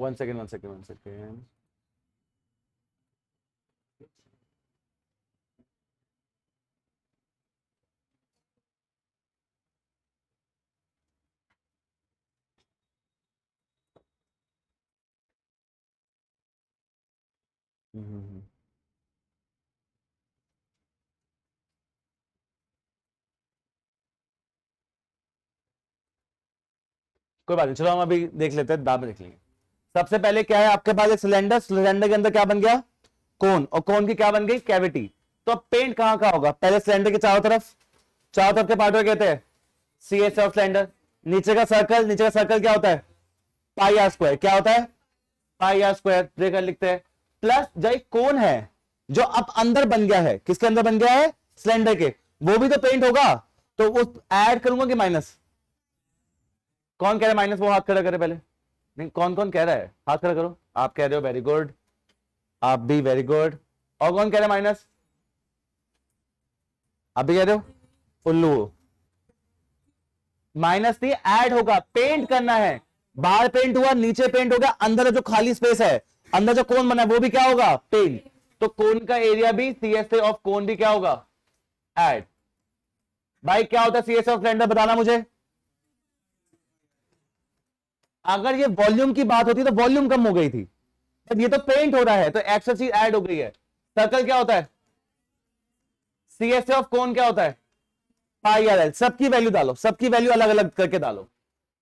One second one second one second. कोई बात नहीं, चलो हम अभी देख लेते हैं, बाद में देख लेंगे। सबसे पहले क्या है आपके पास, एक सिलेंडर, सिलेंडर के अंदर क्या बन गया, कोन, और कोन की क्या बन गई, कैविटी। तो अब पेंट कहां का होगा, पहले सिलेंडर के चारों तरफ, चारों तरफ के पार्ट को कहते हैं सी एस ऑफ सिलेंडर। नीचे का सर्कल, नीचे का सर्कल क्या होता है, पाई आर स्क्वायर, क्या होता है, पाई आर स्क्वायर, देखकर लिखते हैं। प्लस जो एक कोन है जो अब अंदर बन गया है, किसके अंदर बन गया है, सिलेंडर के, वो भी तो पेंट होगा। तो वो ऐड करूंगा कि माइनस, कौन कह रहा है माइनस, वो हाथ खड़ा करे पहले। नहीं, कौन कौन कह रहा है, हाथ खड़ा करो। आप कह रहे हो, वेरी गुड, आप भी वेरी गुड। और कौन कह रहा है माइनस, आप भी कह रहे हो, उल्लू। माइनस नहीं, ऐड होगा, पेंट करना है। बाहर पेंट हुआ, नीचे पेंट हो गया, अंदर जो खाली स्पेस है, अंदर जो कोन बना है वो भी क्या होगा, पेंट। तो कोन का एरिया भी सी एस ऑफ कोन भी क्या होगा, ऐड। भाई क्या होता है सी एस ऑफ सिलेंडर, बताना मुझे। अगर ये वॉल्यूम की बात होती तो वॉल्यूम कम हो गई थी, ये तो पेंट हो रहा है तो एक्स्ट्रा चीज ऐड हो गई है। सर्कल क्या होता है, सी एस ऑफ कोन क्या होता है, पाई आर एल। सबकी वैल्यू डालो, सबकी वैल्यू अलग अलग करके डालो।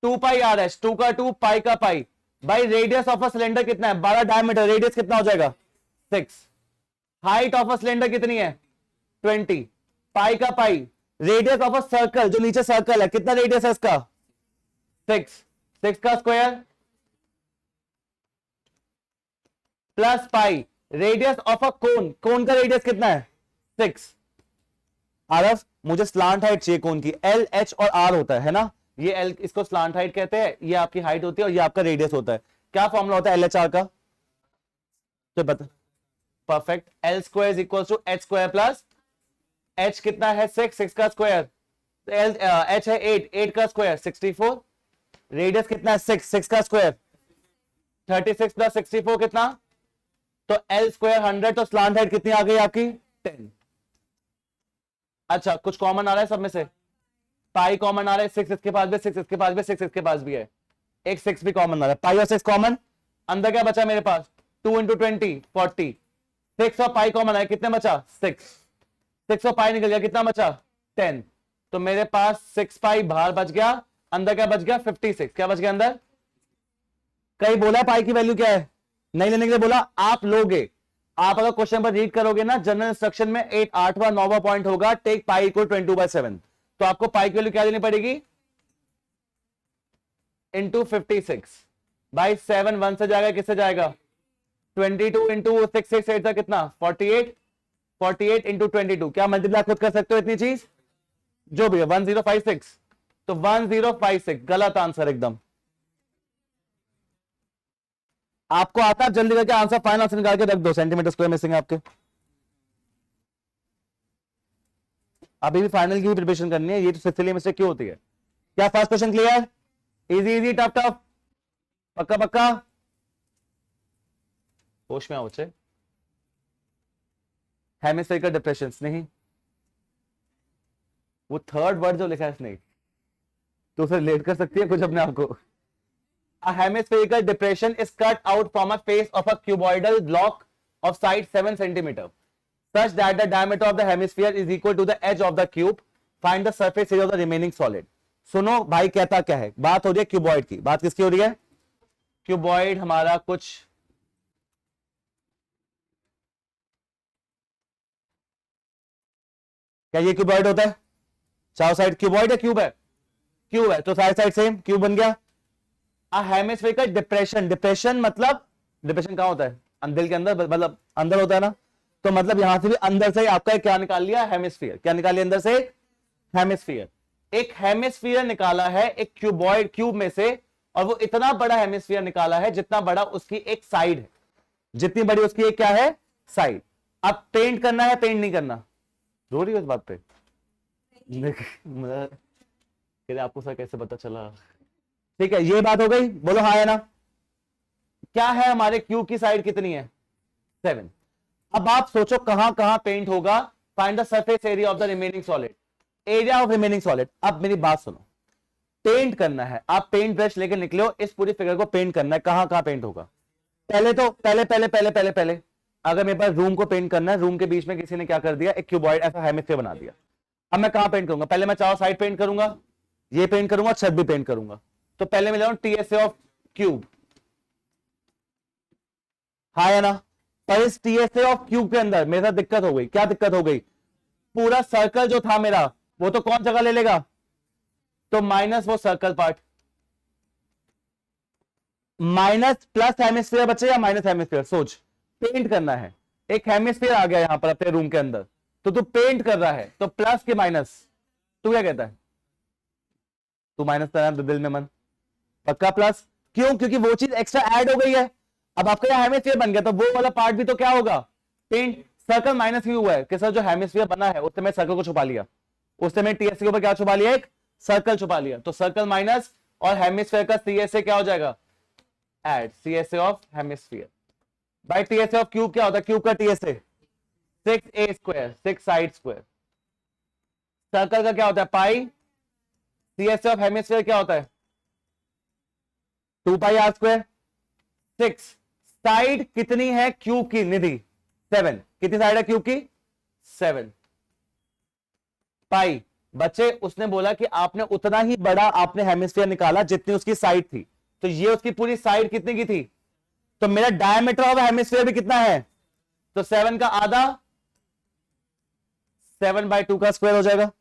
2 पाई आर एच, 2 का 2, पाई का पाई। भाई रेडियस ऑफ अ सिलेंडर कितना है, 12 डायमीटर, रेडियस कितना हो जाएगा 6। हाइट ऑफ अ सिलेंडर कितनी है 20, पाई का पाई। रेडियस ऑफ अ सर्कल, जो नीचे सर्कल है, कितना रेडियस है इसका 6, 6 का square plus pi. Radius of a cone, cone का रेडियस कितना है 6। आरफ, मुझे स्लांट हाइट चाहिए कोन की, एल एच और आर होता है ना, ये एल, इसको स्लांट हाइट कहते हैं, ये आपकी हाइट होती है और ये आपका रेडियस होता है। क्या फॉर्मूला होता है एल एच आर का, तो बता। Perfect, l square is equal to h square plus h कितना है 6, 6 का स्क्वायर, एल एच है 8, 8 का स्क्वायर 64। रेडियस कितना है 6, 6 का स्क्वायर 36 प्लस 64 कितना, तो एल स्क्वायर 100। तो स्लांट हाइट कितनी आ गई आपकी 10। अच्छा, कुछ कॉमन आ रहा है सब में से, पाई कॉमन आ रहा है, 6 इसके पास भी, 6 इसके पास भी, 6 इसके पास भी है, एक 6 भी कॉमन आ रहा है, पाई और 6 कॉमन। अंदर क्या बचा मेरे पास, 2 इंटू 20 40, 6 और पाई कॉमन आया, कितने बचा 6, 6 और पाई निकल गया, कितना बचा 10। तो मेरे पास 6 पाई बाहर बच गया, अंदर क्या बच गया 56, क्या बच गया अंदर। कहीं बोला पाई की वैल्यू क्या है, नहीं लेने के लिए बोला, आप लोगे। आप अगर क्वेश्चन पर रीड करोगे ना, जनरल इंस्ट्रक्शन में 8वां 9वां पॉइंट होगा, टेक पाई इक्वल 22/7। तो आपको पाई की वैल्यू क्या देनी पड़ेगी, इंटू 56। भाई 7 1 से जाएगा, किससे जाएगा 22 इंटू 6 6 8 कितना 48, 48 इंटू 22, क्या मल्टीप्लाई खुद कर सकते हो इतनी चीज, जो भी है 1056। तो 1056 गलत आंसर एकदम। आपको आता है, जल्दी करके आंसर, फाइनल आंसर निकाल के रख दो, सेंटीमीटर स्क्वायर मिसिंग है आपके। अभी भी फाइनल की भी प्रिपरेशन करनी है, ये तो सिलसिले में से क्यों होती है। क्या first question clear, easy easy tough tough, पक्का पक्का, होश में आओ बच्चे। हेमिस्फेरिकल डिप्रेशन नहीं, वो थर्ड वर्ड जो लिखा है इसने, तो उसे रिलेट कर सकती है कुछ अपने आप को। A hemispherical depression is cut out from a face of a cuboidal block of side 7 centimeter, such that the diameter of the hemisphere is equal to the edge of the cube. Find the surface area of the remaining solid. सुनो भाई, कहता क्या है, बात हो रही है cuboid की, बात किसकी हो रही है, क्यूबॉइड हमारा कुछ, क्या ये क्यूबॉइड होता है, चारों साइड क्यूबॉइड है, क्यूब है, क्यूब है, तो साइड साइड सेम क्यूब बन गया। हेमिस्फेरिकल डिप्रेशन, डिप्रेशन मतलब, डिप्रेशन कहां होता है, दिल के अंदर, मतलब अंदर होता है ना, तो मतलब यहां से भी अंदर से आपका क्या निकाल लिया, हेमिस्फीयर, क्या निकाल लिया अंदर से, हेमिस्फीयर। एक हेमिस्फीयर निकाला है एक क्यूबॉइड, क्यूब में से, और वो इतना बड़ा हेमिस्फीयर निकाला है जितना बड़ा उसकी एक साइड है, जितनी बड़ी उसकी एक क्या है साइड। अब पेंट करना है, पेंट नहीं करना, रो रही हो इस बात पे, आपको सर कैसे पता चला। ठीक है, ये बात हो गई, बोलो हाँ या ना, क्या है हमारे क्यूब की साइड कितनी है 7। अब आप सोचो कहां कहां पेंट होगा, find the surface area of the remaining solid, area of remaining solid. अब मेरी बात सुनो, पेंट करना है, आप पेंट ब्रश लेके निकले हो, इस पूरी फिगर को पेंट करना है, कहां कहां पेंट होगा। पहले तो पहले अगर मेरे पास रूम को पेंट करना है, रूम के बीच में किसी ने क्या कर दिया, एक क्यूबॉइड ऐसा हेमिस्फीयर बना दिया। अब मैं कहां पेंट करूंगा, पहले मैं चारों साइड पेंट करूंगा, ये पेंट करूंगा, छत भी पेंट करूंगा। तो पहले मैं ले रहा हूं टीएसए ऑफ क्यूब, हाँ या ना। पर इस टीएसए ऑफ क्यूब के अंदर मेरे साथ दिक्कत हो गई, क्या दिक्कत हो गई, पूरा सर्कल जो था मेरा वो तो कौन जगह ले लेगा, तो माइनस वो circle part, minus plus hemisphere बचे या माइनस हेमिस्फीयर, सोच। पेंट करना है, एक हेमिस्फीयर आ गया यहां पर अपने रूम के अंदर, तो तू पेंट कर रहा है, तो प्लस के माइनस, तू क्या कहता है, तू माइनस कर रहा है दिल में मन, पक्का प्लस, क्यों, क्योंकि वो चीज एक्स्ट्रा ऐड हो गई है। अब आपका यहां हेमिस्फीयर बन गया, तो वो वाला पार्ट भी तो क्या होगा, पेंट। सर्कल माइनस ही हुआ है कि सर जो हेमिस्फीयर बना है उससे मैं सर्कल को छुपा लिया, उससे मैं टीएसए के ऊपर क्या छुपा लिया, एक सर्कल छुपा लिया, तो सर्कल माइनस और हेमिस्फीयर का सीएसए क्या हो जाएगा, add CSA of hemisphere by TSA of cube. क्या होता है क्यूब का TSA 6a square, 6 side square. Circle का क्या होता है पाई, सीएसए ऑफ हेमिस्फीयर क्या होता है 2 पाई आर स्क्वायर। 6 साइड कितनी है क्यूब की निधि 7, कितनी साइड है क्यूब की 7 पाई। बच्चे उसने बोला कि आपने उतना ही बड़ा आपने हेमिस्फीयर निकाला जितनी उसकी साइड थी, तो ये उसकी पूरी साइड कितनी की थी, तो मेरा डायमीटर ऑफ हेमिस्फीयर भी कितना है, तो 7 का आधा 7/2 का स्क्वायर हो जाएगा,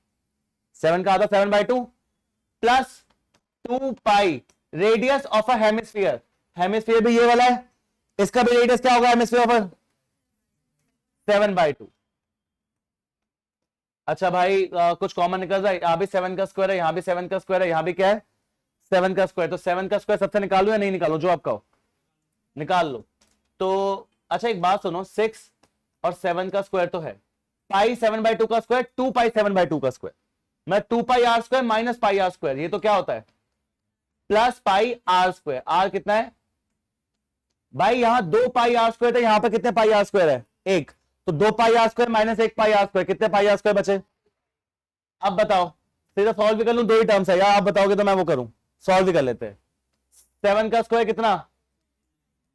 7 का आधा 7/2 plus 2 pi radius of a hemisphere, hemisphere भी ये वाला है, इसका भी रेडियस क्या होगा हेमिस्फीयर ऑफ 7/2। अच्छा भाई कुछ कॉमन निकल रहा है, यहां भी 7 का स्क्वायर है, यहां भी 7 का स्क्वायर है, यहां भी क्या है 7 का स्क्वायर, तो 7 का स्क्वायर सबसे निकालू या नहीं निकालू, जो आपका हो निकाल लो। तो अच्छा एक बात सुनो, 6 और 7 का स्क्वायर तो है, पाई 7/2 का स्क्वायर 2 पाई 7/2 का स्क्वायर, मैं 2 pi are square minus pi are square, ये तो क्या होता है plus pi are square. R कितना है भाई, यहां 2 पाई आर स्क्वायर है, यहां पर कितने पाई आर स्क्वायर है एक, तो 2 pi are square minus 1 pi are square, कितने पाई आर स्क्वायर बचे। अब बताओ, सीधा सॉल्व भी कर लूं, दो ही टर्म्स है, या आप बताओगे तो मैं वो करूं, सॉल्व भी कर लेते हैं। 7 का स्क्वायर कितना,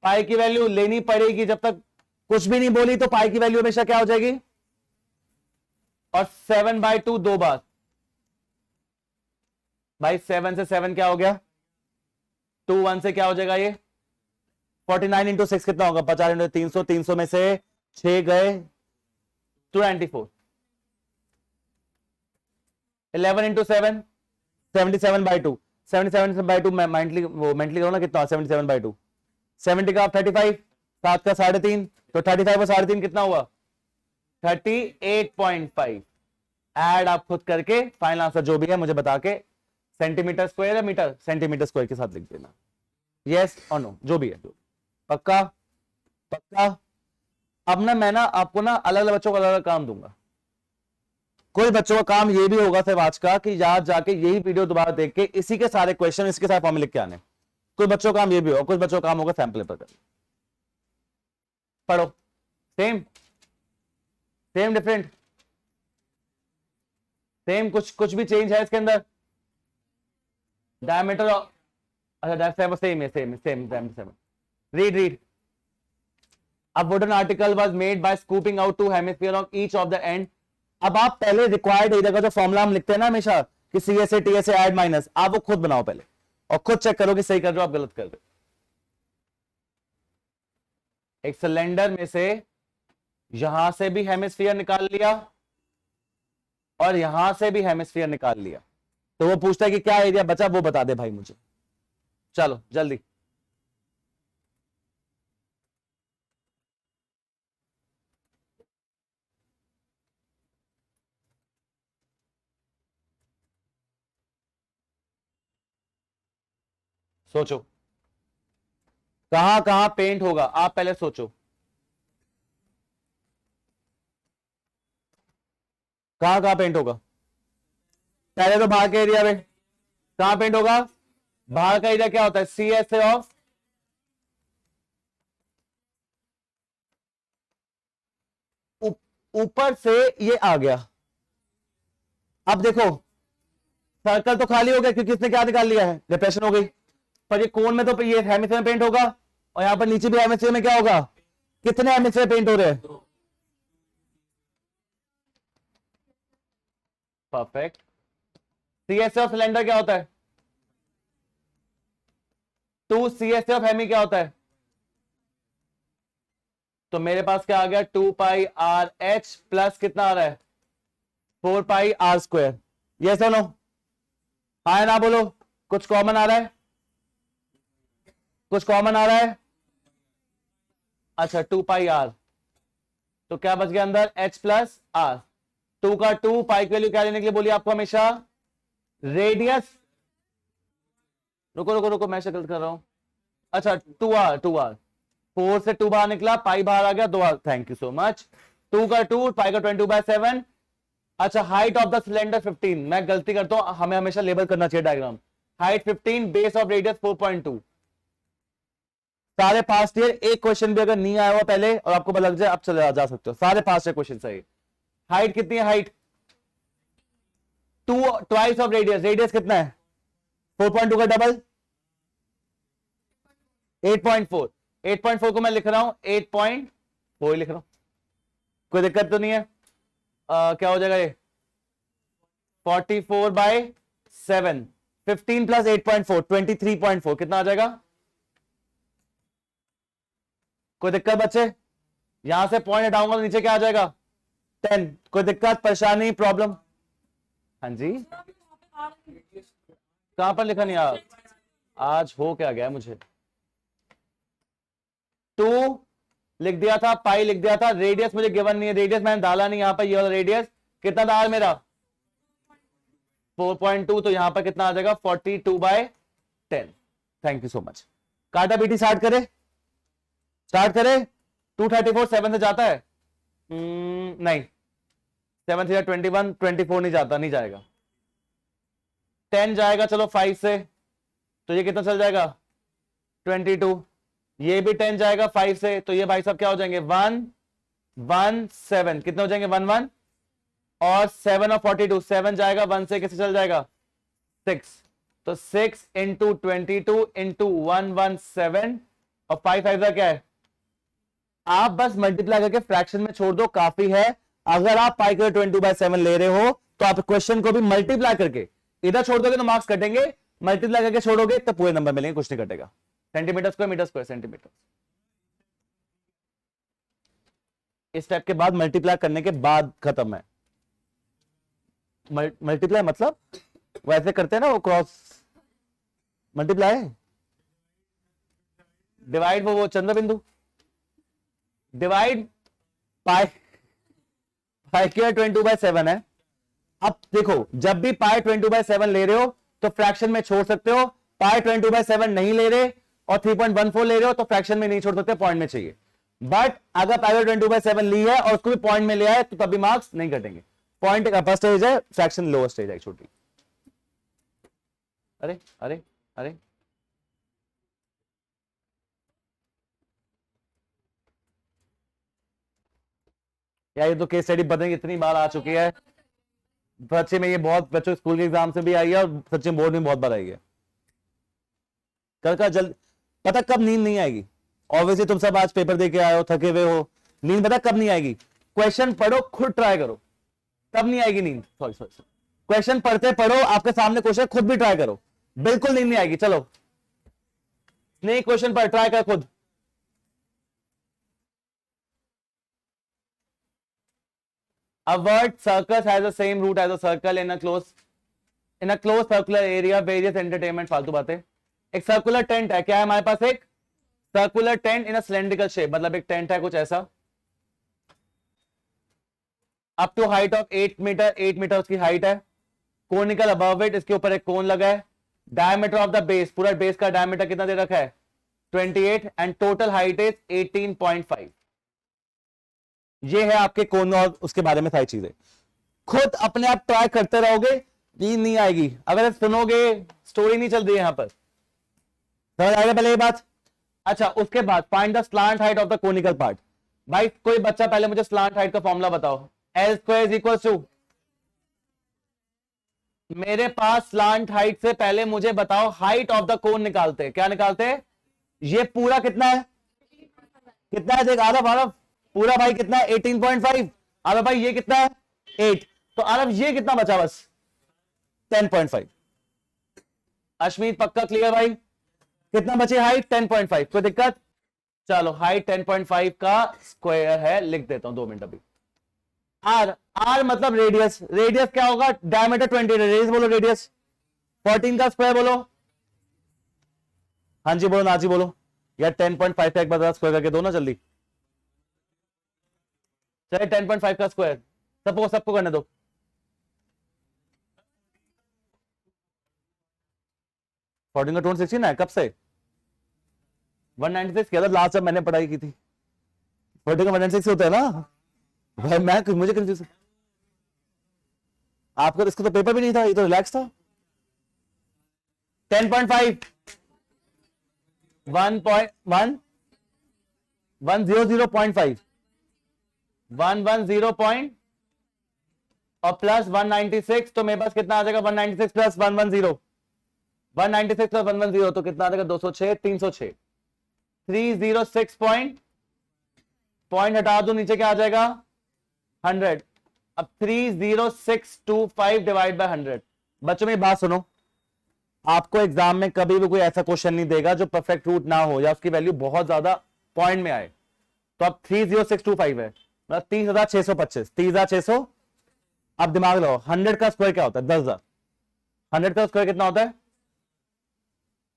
पाई की वैल्यू लेनी पड़ेगी, जब तक कुछ भी नहीं बोली तो पाई की वैल्यू हमेशा क्या हो जाएगी, और 7/2 दो बार, भाई 7 से 7 क्या हो गया 2, 1 से क्या हो जाएगा ये 49 इंटू 6 कितना होगा 50 इंटू 300, 300 में से 6 गए 24, 11 इंटू 7 77/2, 77/2 मेंटली करो ना कितना 77/2, 70 का 35, 7 का 3.5, तो 35 और 3.5 कितना हुआ 38.5। ऐड आप खुद करके फाइनल आंसर जो भी है मुझे बता के, सेंटीमीटर स्क्वायर या मीटर, सेंटीमीटर स्क्वायर के साथ लिख देना, यस और नो जो भी है, पक्का पक्का। अब ना मैं ना आपको ना अलग अलग बच्चों को अलग अलग काम दूंगा, कोई बच्चों का काम ये भी होगा सिर्फ आज का कि याद जाके यही वीडियो दोबारा देख के इसी के सारे क्वेश्चन इसके साथ फॉर्म में लिख के आने, कुछ बच्चों का काम ये भी होगा, कुछ बच्चों का काम होगा सैंपल पेपर कर पढ़ो, सेम सेम डिफरेंट सेम, कुछ भी चेंज है इसके अंदर, डायमीटर, अच्छा सेम है same. Read A wooden article was made by scooping out 2 hemisphere of each of the end। अब आप पहले रिक्वायर्ड एरिया का जो फॉर्मूला हम लिखते हैं ना हमेशा कि CSA TSA ऐड माइनस, आप वो खुद बनाओ पहले और खुद चेक करो कि सही कर रहे हो आप गलत कर रहे हो। एक सिलेंडर में से यहां से भी हेमिस्फीयर निकाल लिया और यहां से भी हेमिस्फीयर निकाल लिया, तो वो पूछता है कि क्या एरिया बचा, वो बता दे भाई मुझे, चलो जल्दी। सोचो कहां कहां पेंट होगा, आप पहले सोचो कहां कहां पेंट होगा। पहले तो बाहर के एरिया में कहां पेंट होगा, बाहर का एरिया क्या होता है CSA ऑफ ऊपर से ये आ गया। अब देखो सर्कल तो खाली हो गया क्योंकि इसने क्या निकाल लिया है, डिप्रेशन हो गई। पर ये कोन में तो ये हेमिस्फीयर में पेंट होगा और यहां पर नीचे भी हेमिस्फीयर में क्या होगा, कितने हेमिस्फीयर पेंट हो रहे हैं? परफेक्ट। सीएसए ऑफ सिलेंडर क्या होता है? 2 सीएसए ऑफ हेमी क्या होता है? तो मेरे पास क्या आ गया, 2 पाई आर एच प्लस कितना आ रहा है, 4 पाई आर स्क्वायर। ये सुनो, हाँ ना बोलो, कुछ कॉमन आ रहा है? कुछ कॉमन आ रहा है? अच्छा 2 पाई आर, तो क्या बच गया अंदर, एच प्लस आर। 2 का 2, पाई की वैल्यू क्या लेने के लिए बोली आपको हमेशा, रेडियस। रुको रुको रुको, मैं शक्ल कर रहा हूं। अच्छा 2r, 2r, 4 से 2 बाहर निकला, पाई बाहर आ गया, 2r। Thank you so much. 2 का 2, पाई का 22/7। अच्छा हाइट ऑफ द सिलेंडर 15, मैं गलती करता हूं, हमें हमेशा लेबल करना चाहिए diagram. Height 15, base of radius 4.2। सारे पास्ट ईयर, एक क्वेश्चन भी अगर नहीं आया हुआ पहले और आपको पता लग जाए, आप चले जा सकते हो, सारे पास्ट ईयर क्वेश्चन सही। हाइट कितनी है, height 2 twice of radius, radius कितना है, 4.2 का डबल 8.4। 8.4 को मैं लिख रहा हूं 8.4 लिख रहा हूं, कोई दिक्कत तो नहीं है। क्या हो जाएगा ये, 44/7, 15 प्लस 8.4 23.4, कितना आ जाएगा? कोई दिक्कत बच्चे? यहां से पॉइंट हटाऊंगा तो नीचे क्या आ जाएगा, 10। कोई दिक्कत, परेशानी, प्रॉब्लम? हाँ जी, कहां पर लिखा नहीं आज हो क्या गया मुझे, 2 लिख दिया था, पाई लिख दिया था, रेडियस मुझे गिवन नहीं है, रेडियस मैंने डाला नहीं यहां पर, ये वाला रेडियस कितना था मेरा 4.2, तो यहां पर कितना आ जाएगा 42/10। Thank you so much. काटा बीटी स्टार्ट करे, स्टार्ट करे। 234 7 से जाता है? नहीं, 7 से 21, 24 नहीं जाता, नहीं जाएगा। 10 जाएगा चलो 5 से, तो ये कितना चल जाएगा 22। ये भी 10 जाएगा 5 से, तो ये भाई साहब क्या हो जाएंगे 1 1 7, कितने हो जाएंगे 1 1, और 7 और 42, 7 जाएगा 1 से, किससे चल जाएगा 6, तो 6 इंटू 22 इंटू 117, और 5 5 क्या है, आप बस मल्टीप्लाई करके फ्रैक्शन में छोड़ दो, काफी है। अगर आप पाई के 22/7 ले रहे हो तो आप क्वेश्चन को भी मल्टीप्लाई करके इधर छोड़ दोगे तो मार्क्स कटेंगे, मल्टीप्लाई करके छोड़ोगे तो पूरे नंबर मिलेंगे, कुछ नहीं कटेगा। Centimetre square, metre square, centimetre. इस टाइप के बाद मल्टीप्लाई करने के बाद खत्म है। मल्टीप्लाई मतलब वैसे करते हैं ना, वो क्रॉस मल्टीप्लाई, डिवाइड वो चंद्र बिंदु, डिवाइड पाई, पाई के 22/7 है। अब देखो जब भी पाई 22/7 ले रहे हो तो फ्रैक्शन में छोड़ सकते हो, पाई 22/7 नहीं ले रहे और 3.14 ले रहे हो तो फ्रैक्शन में नहीं छोड़ सकते, पॉइंट में चाहिए। बट अगर पाई 22/7 ली है और उसको भी पॉइंट में ले आए तो तभी मार्क्स नहीं कटेंगे। पॉइंट एक अपर स्टेज है, फ्रैक्शन लोअर स्टेज है छोटी। अरे अरे अरे यार ये तो केस स्टडी पता नहीं कितनी बार आ चुकी है, सच्ची में ये बहुत बच्चों स्कूल के एग्जाम से भी आई है और सच्ची में बोर्ड में बहुत बार आई है। कर जल्द, पता कब नींद नहीं आएगी, ऑब्वियसली तुम सब आज पेपर दे के आए हो, थके हुए हो, नींद पता कब नहीं आएगी, क्वेश्चन पढ़ो, खुद ट्राई करो, तब नहीं आएगी नींद। सॉरी सॉरी, क्वेश्चन पढ़ते पढ़ो, आपके सामने क्वेश्चन, खुद भी ट्राई करो, बिल्कुल नींद नहीं आएगी। चलो नहीं, क्वेश्चन पर ट्राई कर खुद। A word circus has the same root as a circle in a closed circular area, various entertainment, फालतू बातें। एक सर्कुलर टेंट है, क्या है हमारे पास, एक circular tent in a cylindrical shape, मतलब एक टेंट है कुछ ऐसा, up to height of 8 metre, 8 metre उसकी हाइट है। कोनिकल अबव इट, इसके ऊपर एक कोन लगा है। डायमीटर ऑफ द बेस, पूरा बेस का डायमीटर कितना दे रखा है 28, एंड टोटल हाइट इज 18.5। ये है आपके कोन और उसके बारे में सारी चीजें, खुद अपने आप ट्राई करते रहोगे, नींद नहीं आएगी। अगर सुनोगे, स्टोरी नहीं चल रही है यहां पर, समझ आएगा पहले ये बात। अच्छा उसके बाद find the slant height of the conical part, भाई कोई बच्चा पहले मुझे स्लांट हाइट का फॉर्मूला बताओ। L square is equal to, मेरे पास स्लांट हाइट से पहले मुझे बताओ हाइट ऑफ द कोन निकालते, क्या निकालते? ये पूरा कितना है, कितना है देख आरव, आरव पूरा भाई कितना है 18.5, आरव भाई ये कितना है 8, तो आरव ये कितना बचा बस 10.5। अश्मीत पक्का क्लियर भाई, कितना बचे हाइट 10.5, कोई दिक्कत? चलो हाइट 10.5 का स्क्वायर है, लिख देता हूं 2 मिनट अभी। आर, आर मतलब रेडियस, रेडियस क्या होगा डायमीटर 20, रेडियस बोलो रेडियस 14 का स्क्वायर बोलो। हाँ जी बोलो, नाजी बोलो यार 10.5 का एक बार स्क्वायर करके दो ना जल्दी। चलिए 10.5 का स्क्वायर सबको सबको करने दो। फोर्टीन का 216 है, कब से 196 किया था लास्ट जब मैंने पढ़ाई की थी। 14 का 196 होता है ना भाई, मैं मुझे कंफ्यूज, आपका इसका तो पेपर भी नहीं था, ये तो रिलैक्स था। 10.5 1.1 100.5 110 पॉइंट और प्लस 196, तो मेरे पास कितना आ जाएगा 196 प्लस 110, 196 प्लस 110 तो कितना आ जाएगा 206, 306, 306 पॉइंट, पॉइंट हटा दो नीचे क्या आ जाएगा 100। अब 30625 डिवाइड बाय 100। बच्चों में बात सुनो, आपको एग्जाम में कभी भी कोई ऐसा क्वेश्चन नहीं देगा जो परफेक्ट रूट ना हो या उसकी वैल्यू बहुत ज्यादा पॉइंट में आए। तो अब 30625 है मतलब 30,625, 30,600। अब दिमाग लगाओ 100 का स्क्वायर क्या होता है 10,000, 100 का स्क्वायर कितना होता है,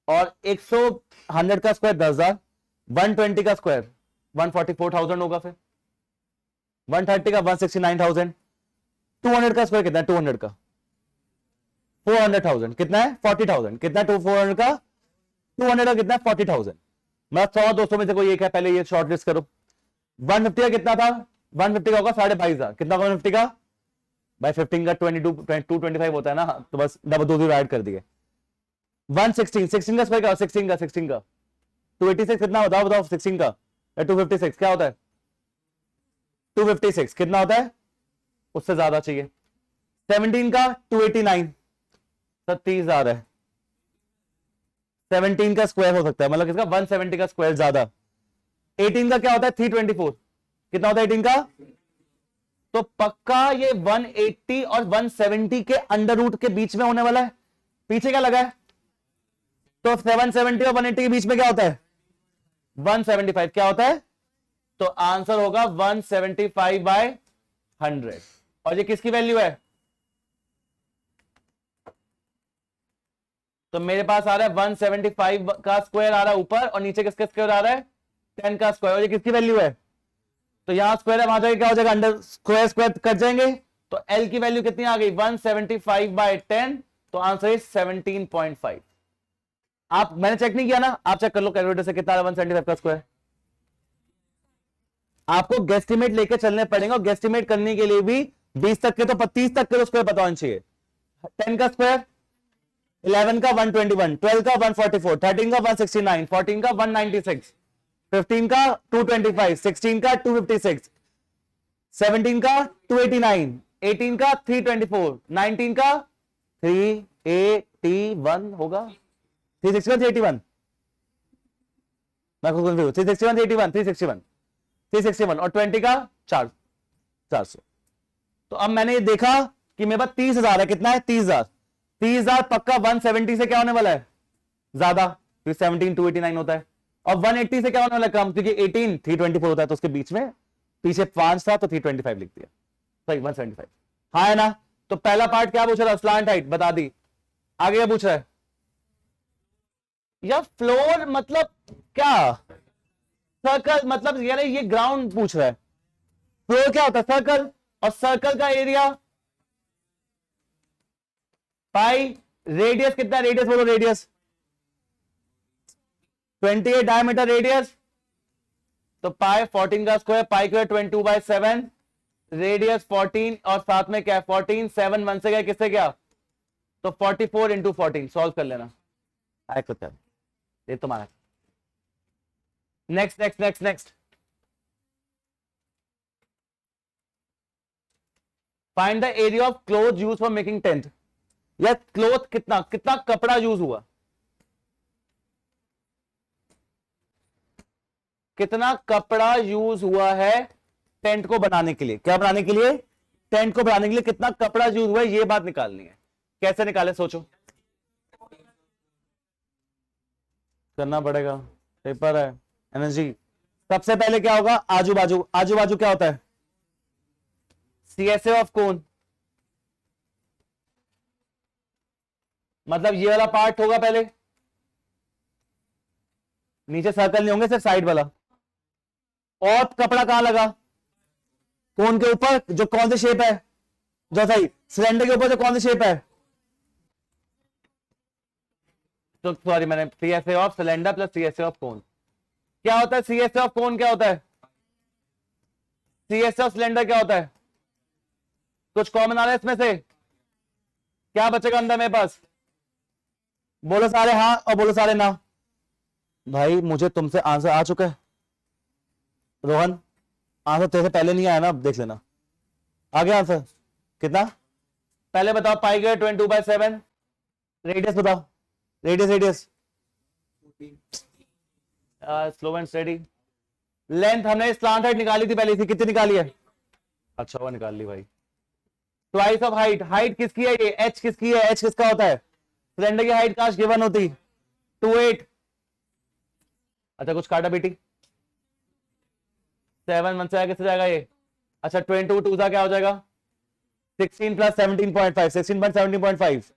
और 100 का स्क्वायर 10,000, 120 का स्क्वायर 144,000 होगा, फिर 130 का 169,000, 200 का स्क्वायर कितना है 200 का 400,000, कितना है 40,000, कितना है 400 का 200 का कितना है 40,000। मतलब 100-200 में से कोई एक है, पहले ये शॉर्ट लिस्ट करो। 150 का कितना था, 150 का होगा 22,500, कितना होगा 150 का भाई 15 का 225 होता है ना, तो बस डबल 2 ऐड कर दिए। 116, 16 का स्क्वायर क्या, 16 का 286 कितना होता है बताओ, 16 का 256 क्या होता है 256 कितना होता है, उससे ज्यादा चाहिए। 17 का 289 30,000 है, 17 का स्क्वायर हो सकता है मतलब किसका 170 का स्क्वायर ज्यादा। 18 का क्या होता है 324, कितना होता है 18 का, तो पक्का ये 180 और 170 के अंडर रूट के बीच में होने वाला है। पीछे क्या लगा है, तो 770 और 180 के बीच में क्या होता है 175, क्या होता है, तो आंसर होगा 175/100। और ये किसकी वैल्यू है, तो मेरे पास आ रहा है 175 का स्क्वायर आ रहा है ऊपर, और नीचे किसका स्क्वायर आ रहा है 10 का स्क्वायर, और ये किसकी वैल्यू है, तो यहां स्क्वायर है वहां जाके क्या हो जाएगा अंडर स्क्वायर स्क्वायर कट जाएंगे, तो एल की वैल्यू कितनी आ गई 175/10, तो आंसर इज 17.5। आप, मैंने चेक नहीं किया ना, आप चेक कर लो कैलकुलेटर से कितना 175 का स्क्वायर। आपको गेस्टिमेट लेके चलने पड़ेंगे, और गेस्टिमेट करने के लिए भी 20 तक के तो 30 तक के तो स्क्वायर पता होना चाहिए। 10 का स्क्वायर 11 का 121, 12 का 144, 13 का 169, 14 का 196, 15 का 225, 16 का 256, 17 का 289, 18 का 324, 19 का 381 होगा, 361 381, मैं खुद कंफ्यूज, 361 381, 361 361, और 20 का 400। तो अब मैंने ये देखा कि मेरे पास 30,000 है, कितना है 30,000, 30,000 पक्का 170 से क्या होने वाला है ज्यादा, तो 17 289 होता है, और 180 से क्या होने वाला है कम, क्योंकि 18 324 होता है, तो उसके बीच में पीछे 5 था तो 325 लिख दिया, सही 175। हाँ है ना, तो पहला पार्ट क्या पूछ रहा है, स्लांट हाइट बता दी। आगे क्या पूछ रहा है, या फ्लोर मतलब क्या, सर्कल मतलब यानी ये ग्राउंड पूछ रहा है, फ्लोर क्या होता है सर्कल, और सर्कल का एरिया पाई, रेडियस कितना, रेडियस बोलो रेडियस 28 डायमीटर रेडियस, तो पाई 14 का स्क्वायर, पाई स्क्वायर 22/7, रेडियस 14 और साथ में क्या है 14, 7 1 से गया किससे गया, तो 44 इंटू 14 सॉल्व कर लेना, ये तुम्हारा। Next next next next find the area of cloth use for making tent. या क्लोथ कितना कितना कपड़ा यूज हुआ, कितना कपड़ा यूज हुआ है टेंट को बनाने के लिए। क्या बनाने के लिए? टेंट को बनाने के लिए कितना कपड़ा यूज हुआ है, ये बात निकालनी है। कैसे निकाले सोचो, करना पड़ेगा, पेपर है, एनर्जी। सबसे पहले क्या होगा? आजू बाजू। आजू बाजू क्या होता है? सीएसए ऑफ कोन, मतलब ये वाला पार्ट होगा पहले, नीचे सर्कल नहीं होंगे, सिर्फ साइड वाला। और कपड़ा कहां लगा? कोन के ऊपर, जो कौन सी शेप है, जो सही सिलेंडर के ऊपर जो कौन सी शेप है, तो सॉरी मैंने CSA of cylinder plus CSA of cone. क्या होता है सीएसए ऑफ कोन? क्या होता है सीएसए ऑफ सिलेंडर? क्या होता है? कुछ कॉमन आ रहा है इसमें से? क्या बचेगा अंदर मेरे पास? बोलो सारे हाँ और बोलो सारे ना। भाई मुझे तुमसे आंसर आ चुका है रोहन, आंसर तेरे से पहले नहीं आया ना, अब देख लेना आ गया आंसर। कितना पहले बताओ? पाई गए 22/7। रेडियस बताओ, radius radius slow and steady. Length हमने स्लांट हाइट निकाली थी पहले थी, कितनी निकाली है? अच्छा वो निकाल ली भाई। ट्वाइस ऑफ हाइट, हाइट किसकी है ये? एच किसकी है? एच किसका होता है? सिलेंडर की हाइट काश गिवन होती 28। अच्छा कुछ काटा बेटी, 7 1 से आगे किससे जाएगा ये? अच्छा 22 2 क्या हो जाएगा? 16 प्लस 17.5, 16.17.5,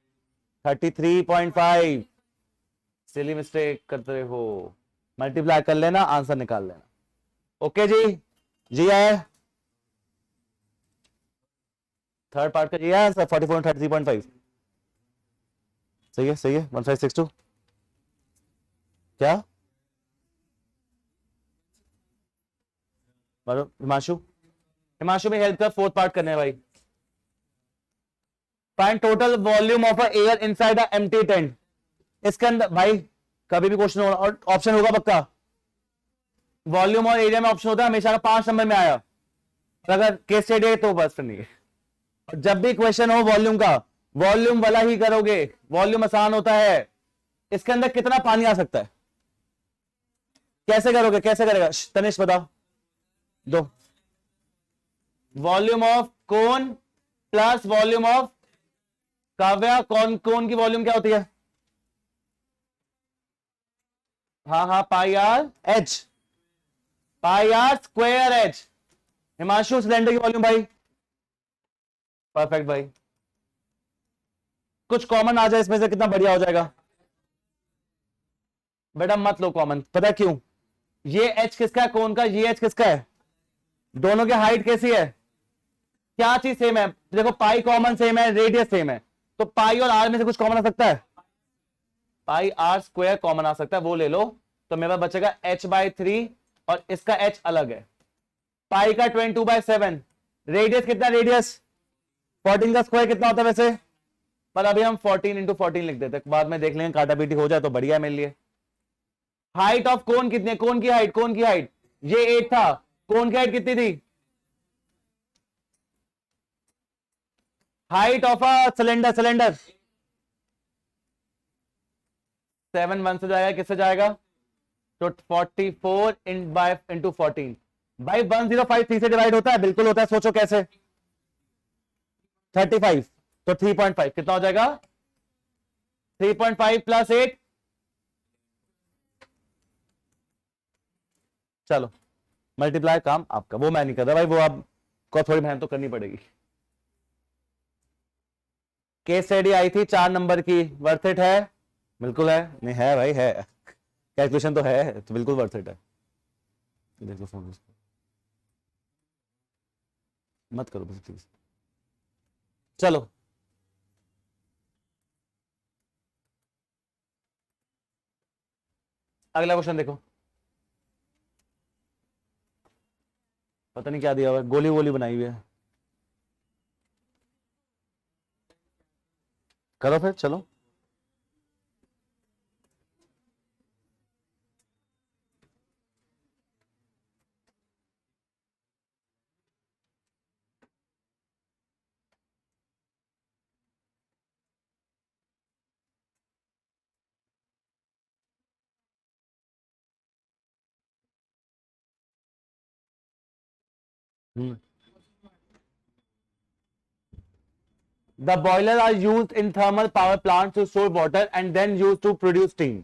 33.5। सिली मिस्टेक करते हो, मल्टीप्लाई कर लेना, आंसर निकाल लेना। ओके जी, जी आया थर्ड पार्ट का, जी आया आंसर 44 33.5। सही है सही है, 1562। क्या हिमांशु? हिमांशु में हेल्प कर, फोर्थ पार्ट करने भाई। Find total volume of a air inside a empty tent. इसके अंदर भाई कभी भी क्वेश्चन होगा और ऑप्शन होगा पक्का। वॉल्यूम और एरिया में ऑप्शन होता है हमेशा, 5 नंबर में आया, अगर केस स्टडी है तो बस नहीं है। जब भी क्वेश्चन हो वॉल्यूम का, वॉल्यूम वाला ही करोगे, वॉल्यूम आसान होता है। इसके अंदर कितना पानी आ सकता है? कैसे करोगे, कैसे करेगा तनिष बताओ? दो, volume of cone plus volume of Kavya. कौन कोन की वॉल्यूम क्या होती है? हाँ हाँ pi R H, pi are square H. Himanshu cylinder की वॉल्यूम भाई? परफेक्ट भाई, कुछ कॉमन आ जाए इसमें से कितना बढ़िया हो जाएगा। बेटा मत लो कॉमन, पता क्यों? ये एच किसका है कोन का, ये एच किसका है? दोनों की हाइट कैसी है? क्या चीज सेम है? देखो पाई कॉमन सेम है, रेडियस सेम है, तो पाई और आर में से कुछ कॉमन आ सकता है? पाई आर स्क्वायर कॉमन आ सकता है, वो ले लो, तो मेरे पास बचेगा h/3 और इसका h अलग है। पाई का 22/7, रेडियस कितना? रेडियस 14 का स्क्वायर कितना होता है वैसे? पर अभी हम 14 इंटू 14 लिख देते, बाद में देख लेंगे, काटा पीटी हो जाए तो बढ़िया है मेरे लिए। हाइट ऑफ कोन कितनी है? कोन की हाइट, कोन की हाइट ये 8 था, कोन की हाइट कितनी थी? Height of a cylinder, cylinder 7 1 से जाएगा, किससे जाएगा? तो 44 इंटू 14 भाई 1053 से डिवाइड होता है, बिल्कुल होता है, सोचो कैसे? 35, तो 3.5 कितना हो जाएगा? 3.5 प्लस 8, चलो मल्टीप्लाई काम आपका, वो मैं नहीं कर रहा भाई, वो आपको थोड़ी मेहनत तो करनी पड़ेगी। केस स्टडी आई थी 4 नंबर की, वर्थ इट है? बिल्कुल है, नहीं है भाई है, कैलकुलेशन तो है, तो बिल्कुल वर्थ इट है। देखो फोन मत करो प्लीज। चलो अगला क्वेश्चन देखो, पता नहीं क्या दिया हुआ है, गोली वोली बनाई हुई है। करो फिर चलो। The boilers are used in thermal power plants to store water and then used to produce steam.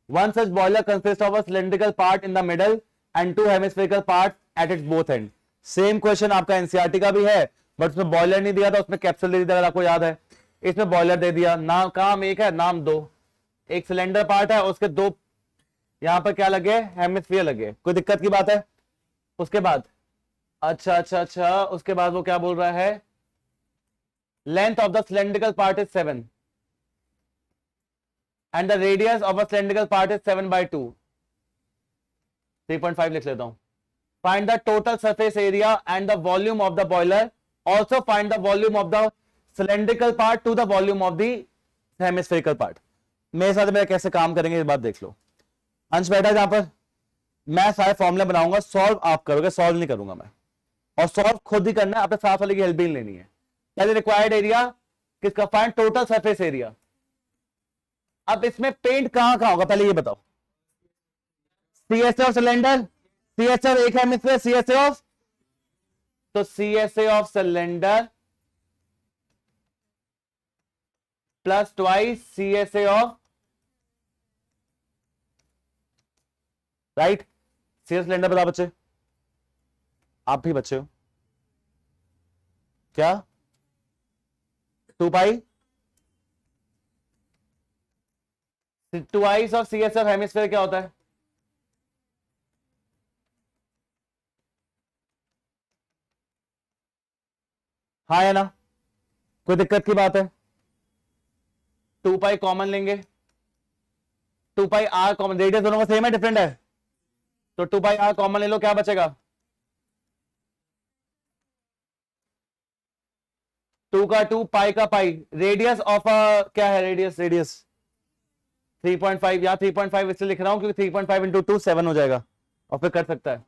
One such boiler consists of a cylindrical part in the middle and two hemispherical parts at its both ends. Same question आपका NCERT का भी है, but उसमें boiler नहीं दिया था, उसमें capsule दे दिया, आपको याद है। इसमें बॉयलर दे दिया, नाम काम एक है नाम दो, एक सिलेंडर पार्ट है, उसके दो यहां पर क्या लगे, हेमिस्फीयर लगे। कोई दिक्कत की बात है? उसके बाद अच्छा, उसके बाद वो क्या बोल रहा है, length of the cylindrical part is 7 and the radius of a cylindrical part is 7/2। 3.5 लिख लेता हूं। Find the total surface area and the volume of the boiler, also find the volume of the cylindrical part two the volume of the hemispherical part. मेरे साथ मेरा कैसे काम करेंगे इस बात देख लो। अंश बैठा जहां पर, मैं सारे फॉर्मूले बनाऊंगा, सॉल्व आप करोगे, सॉल्व नहीं करूंगा मैं, और सॉल्व खुद ही करना है, अपने साथ वाले की हेल्प भी नहीं लेनी है। पहले रिक्वायर्ड एरिया किसका, फाइंड टोटल सरफेस एरिया। अब इसमें पेंट कहां कहां होगा पहले ये बताओ। CSA of cylinder, CSA of एक हेमिस्फीयर, सीएसए ऑफ, तो CSA of cylinder plus twice CSA of, right. CSA cylinder बता बच्चे, आप भी बच्चे हो क्या? 2 pi twice of CSA of hemisphere क्या होता है? हाँ या ना? कोई दिक्कत की बात है? 2 पाई कॉमन लेंगे, 2 पाई आर कॉमन, रेडियस दोनों का सेम है डिफरेंट है, तो 2 पाई आर कॉमन ले लो, क्या बचेगा? 2 का 2, पाई का पाई, रेडियस ऑफ क्या है, रेडियस 3.5, या 3.5 इसलिए लिख रहा हूं क्योंकि 3.5 इंटू 2 7 हो जाएगा, और फिर कर सकता है।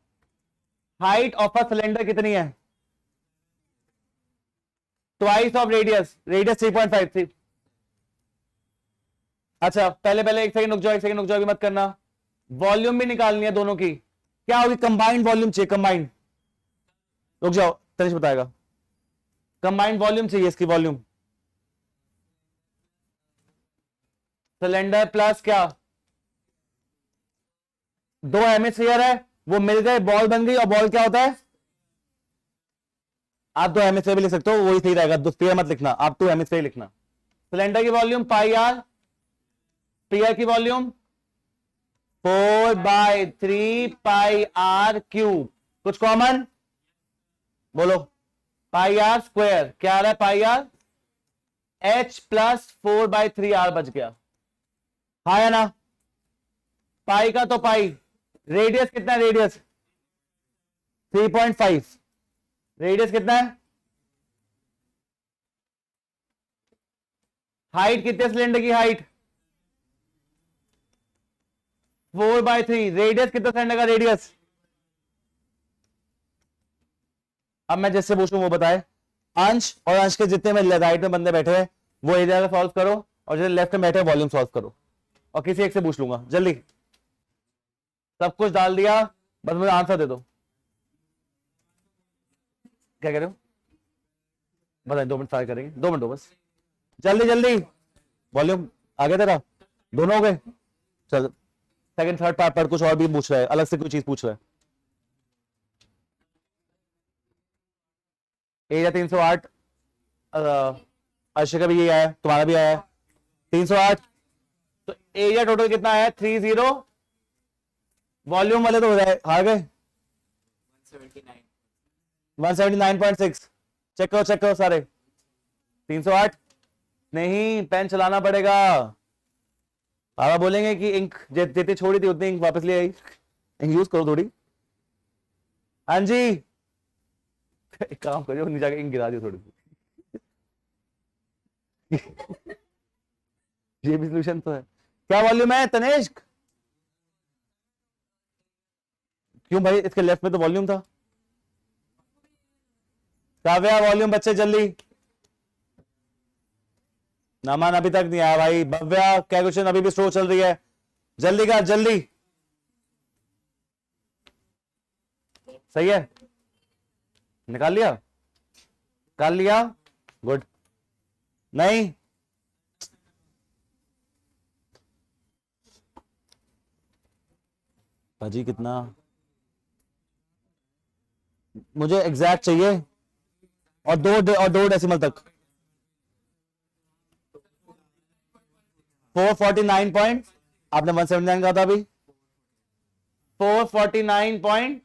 हाइट ऑफ अ सिलेंडर कितनी है? ट्वाइस ऑफ रेडियस, रेडियस 3.5 थी। अच्छा पहले एक सेकंड रुक जाओ, अभी मत करना। वॉल्यूम भी निकालनी है दोनों की, क्या होगी? कंबाइंड वॉल्यूम चाहिए, कंबाइंड। रुक जाओ, तनिष बताएगा। कंबाइंड वॉल्यूम चाहिए, इसकी वॉल्यूम सिलेंडर प्लस क्या, 2 हेमिस्फीयर है, वो मिल गए, बॉल बन गई, और बॉल क्या होता है, आप 2 हेमिस्फीयर भी लिख सकते हो, वही सही रहेगा, 2 स्फीयर मत लिखना, आप 2 हेमिस्फीयर लिखना। सिलेंडर की वॉल्यूम पाई आर, स्फीयर की वॉल्यूम 4/3 पाई आर क्यूब। कुछ कॉमन बोलो, पाई आर स्क्वायर, क्या आ रहा है, पाई आर एच प्लस 4/3 आर बच गया, हाँ या ना? पाई का तो पाई, रेडियस कितना है, रेडियस 3.5, रेडियस कितना है, हाइट कितने सिलेंडर की हाइट 4/3, रेडियस कितना सिलेंडर का रेडियस। अब मैं जिससे पूछूं वो बताए। अंश और अंश के जितने में राइट में बंदे बैठे हैं वो एरिया का सॉल्व करो, और जो लेफ्ट में बैठे वॉल्यूम सॉल्व करो, और किसी एक से पूछ लूंगा जल्दी। सब कुछ डाल दिया, बस मुझे आंसर दे दो। क्या कह रहे हो? बताए, 2 मिनट सारे करेंगे, 2 मिनट दो बस, जल्दी। वॉल्यूम आ गया तेरा, दोनों हो गए, चल सेकंड थर्ड पार्ट पर कुछ और भी पूछ रहा है, अलग से कोई चीज पूछ रहा है। एरिया 308, अर्श का भी ये आया, तुम्हारा भी आया 308, तो एरिया टोटल कितना है 30, वॉल्यूम वाले तो हो जाए, हार गए 179.6। चेक करो सारे, 308 नहीं, पेन चलाना पड़ेगा। पापा बोलेंगे कि इंक जितनी छोड़ी थी उतनी इंक वापस ले आई, इंक यूज करो थोड़ी। हाँ जी, एक काम करिए, नीचे जाके इंक गिरा दियो थोड़ी सी। ये भी सोल्यूशन तो है। क्या वॉल्यूम है तनिष्क? क्यों भाई, इसके लेफ्ट में तो वॉल्यूम था। काव्या वॉल्यूम बच्चे जल्दी, नामान अभी तक नहीं आया भाई। भव्या क्या क्वेश्चन अभी भी स्लो चल रही है, जल्दी का जल्दी। सही है, निकाल लिया, निकाल लिया, गुड। नहीं, भाजी कितना, मुझे एग्जैक्ट चाहिए, और दो डेसिमल तक। 449 पॉइंट, आपने 179 कहा था अभी, 449 पॉइंट।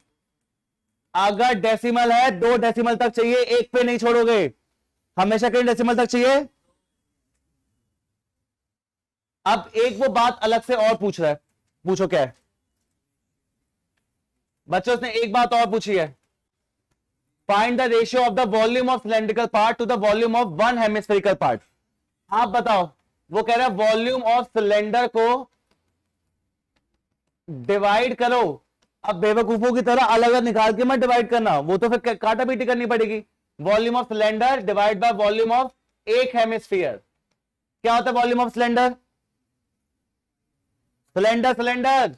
अगर डेसिमल है, दो डेसिमल तक चाहिए, एक पे नहीं छोड़ोगे, हमेशा कहीं डेसिमल तक चाहिए। अब एक वो बात अलग से और पूछ रहा है, पूछो क्या है बच्चों, उसने एक बात और पूछी है, find the ratio of the volume of cylindrical part two the volume of one hemispherical part. आप बताओ, वो कह रहा है वॉल्यूम ऑफ सिलेंडर को डिवाइड करो। अब बेवकूफों की तरह अलग अलग निकाल के मत डिवाइड करना, वो तो फिर काटा पीटी करनी पड़ेगी। Volume of cylinder divide by volume of एक हेमिस्फीयर। क्या होता है volume of cylinder? Cylinder cylinder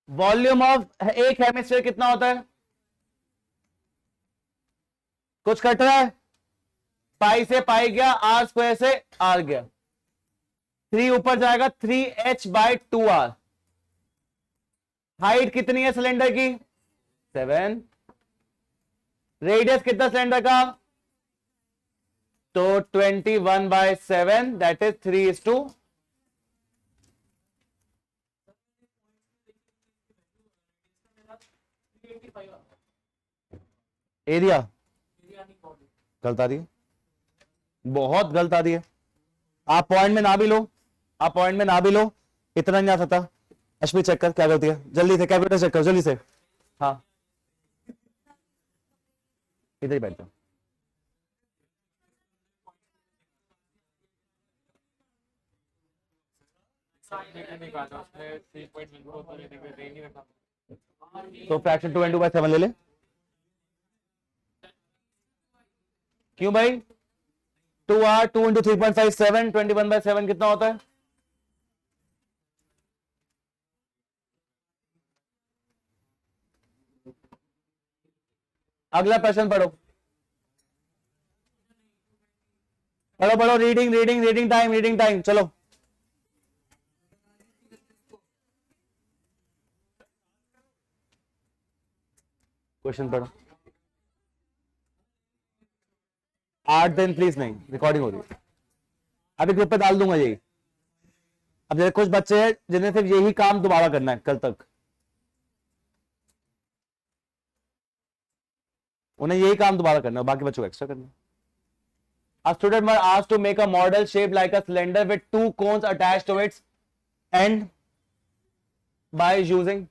volume of एक हेमिस्फीयर कितना होता है? कुछ कट रहा है? पाई से पाई गया, आर स्क्वायर से आर गया, 3 ऊपर जाएगा, 3h/2r। हाइट कितनी है सिलेंडर की? 7। रेडियस कितना सिलेंडर का? तो 21/7, दैट इज 3:। एरिया गलत आ रही है, बहुत गलत आ रही है। आप पॉइंट में ना भी लो, आप पॉइंट में ना भी लो, इतना नहीं आ सकता। अश्मी चेक कर क्या गलती है, जल्दी से कैलकुलेटर चेक कर जल्दी से। हाँ इधर ही बैठ जाओ। तो फ्रैक्शन 2/7 ले ले। क्यों भाई? 2r 2 × 3.57, 21/7 कितना होता है? अगला प्रश्न पढ़ो, पढ़ो पढ़ो, reading reading reading time, reading time, चलो। क्वेश्चन पढ़ो। 8 दिन प्लीज नहीं, रिकॉर्डिंग हो रही है, अभी ग्रुप पे डाल दूंगा यही। अब जैसे कुछ बच्चे हैं जिन्हें सिर्फ यही काम दोबारा करना है कल तक, उन्हें यही काम दोबारा करना है, बाकी बच्चों को एक्स्ट्रा करना है। A student was asked to make a model shaped like a cylinder with 2 cones attached to its end by using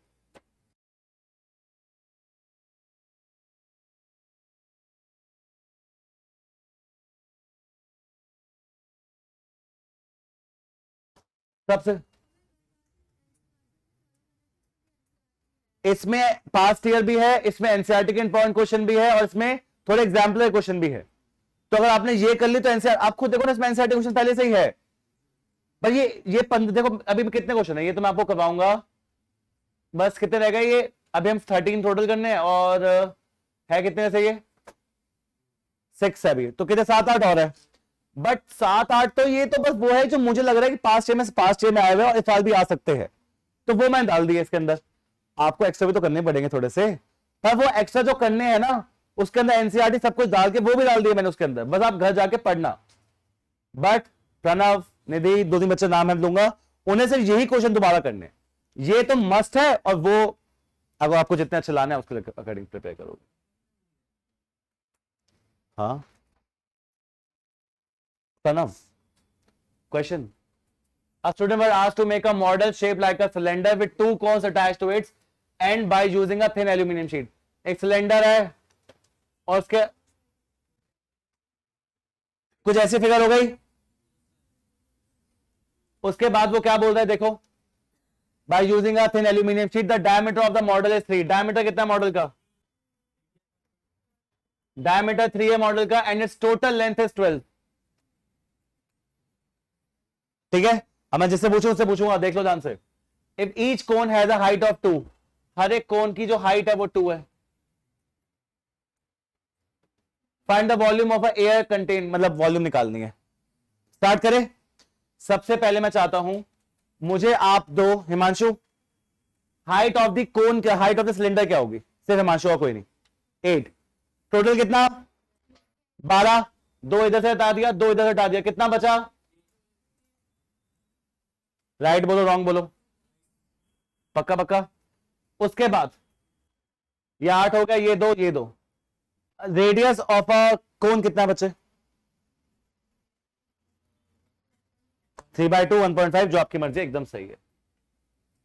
सबसे, इसमें पास्ट ईयर भी है, इसमें एनसीईआरटी के इंपॉर्टेंट क्वेश्चन भी है, और इसमें थोड़े एग्जाम्पलर क्वेश्चन भी है। तो अगर आपने ये कर ली तो एनसीईआर, आप खुद देखो ना, इसमें एनसीईआरटी क्वेश्चन पहले से ही है। पर ये 15 देखो अभी कितने क्वेश्चन है, ये तो मैं आपको करवाऊंगा। बस कितने रह गए ये? अभी हम 13 टोटल करने हैं, और है कितने से ये? 6 है अभी, तो कितने 7-8 और है। बट 7-8 तो ये तो बस वो है जो मुझे लग रहा है कि पास्ट ईयर में आए हुए और इस साल भी आ सकते हैं, तो वो मैं डाल दिए इसके अंदर। आपको एक्स्ट्रा भी तो करने पड़ेंगे थोड़े से, पर वो एक्स्ट्रा जो करने हैं ना, उसके अंदर एनसीईआरटी सब कुछ डाल के वो भी डाल दिए मैंने उसके अंदर, बस आप घर जाके पढ़ना। बट प्रणव, निधि, 2-3 बच्चे नाम है दूंगा, उन्हें सिर्फ यही क्वेश्चन दोबारा करने, ये तो मस्ट है। और वो अगर आपको जितने अच्छे लाने हैं उसके अकॉर्डिंग प्रिपेयर करोगे। हाँ Pranav, question, a student was asked to make a model shaped like a cylinder with 2 cones attached to its end by using a thin aluminum sheet। एक सिलेंडर है और उसके कुछ ऐसी फिगर हो गई, उसके बाद वो क्या बोल रहा है देखो, by using a thin aluminum sheet the diameter of the model is 3। diameter कितना मॉडल का? diameter 3 है मॉडल का, and its total length is 12। ठीक है, अब मैं जिससे पूछूं उससे पूछूंगा, देख लो ध्यान से। If each cone has a height of 2, हर एक कोन की जो हाइट है वो 2 है, find the volume of a air contain, मतलब वॉल्यूम निकालनी है। स्टार्ट करें। सबसे पहले मैं चाहता हूं, मुझे आप दो, हिमांशु, हाइट ऑफ द कोन क्या, हाइट ऑफ द सिलेंडर क्या होगी, सिर्फ हिमांशु और कोई नहीं। 8, टोटल कितना, 12, दो इधर से हटा दिया, दो इधर से हटा दिया, कितना बचा, राइट बोलो रॉन्ग बोलो, पक्का पक्का। उसके बाद ये 8 हो गया, ये दो, ये दो। रेडियस ऑफ अ कोन कितना बचे, 3/2, 1.5, जो आपकी मर्जी, एकदम सही है।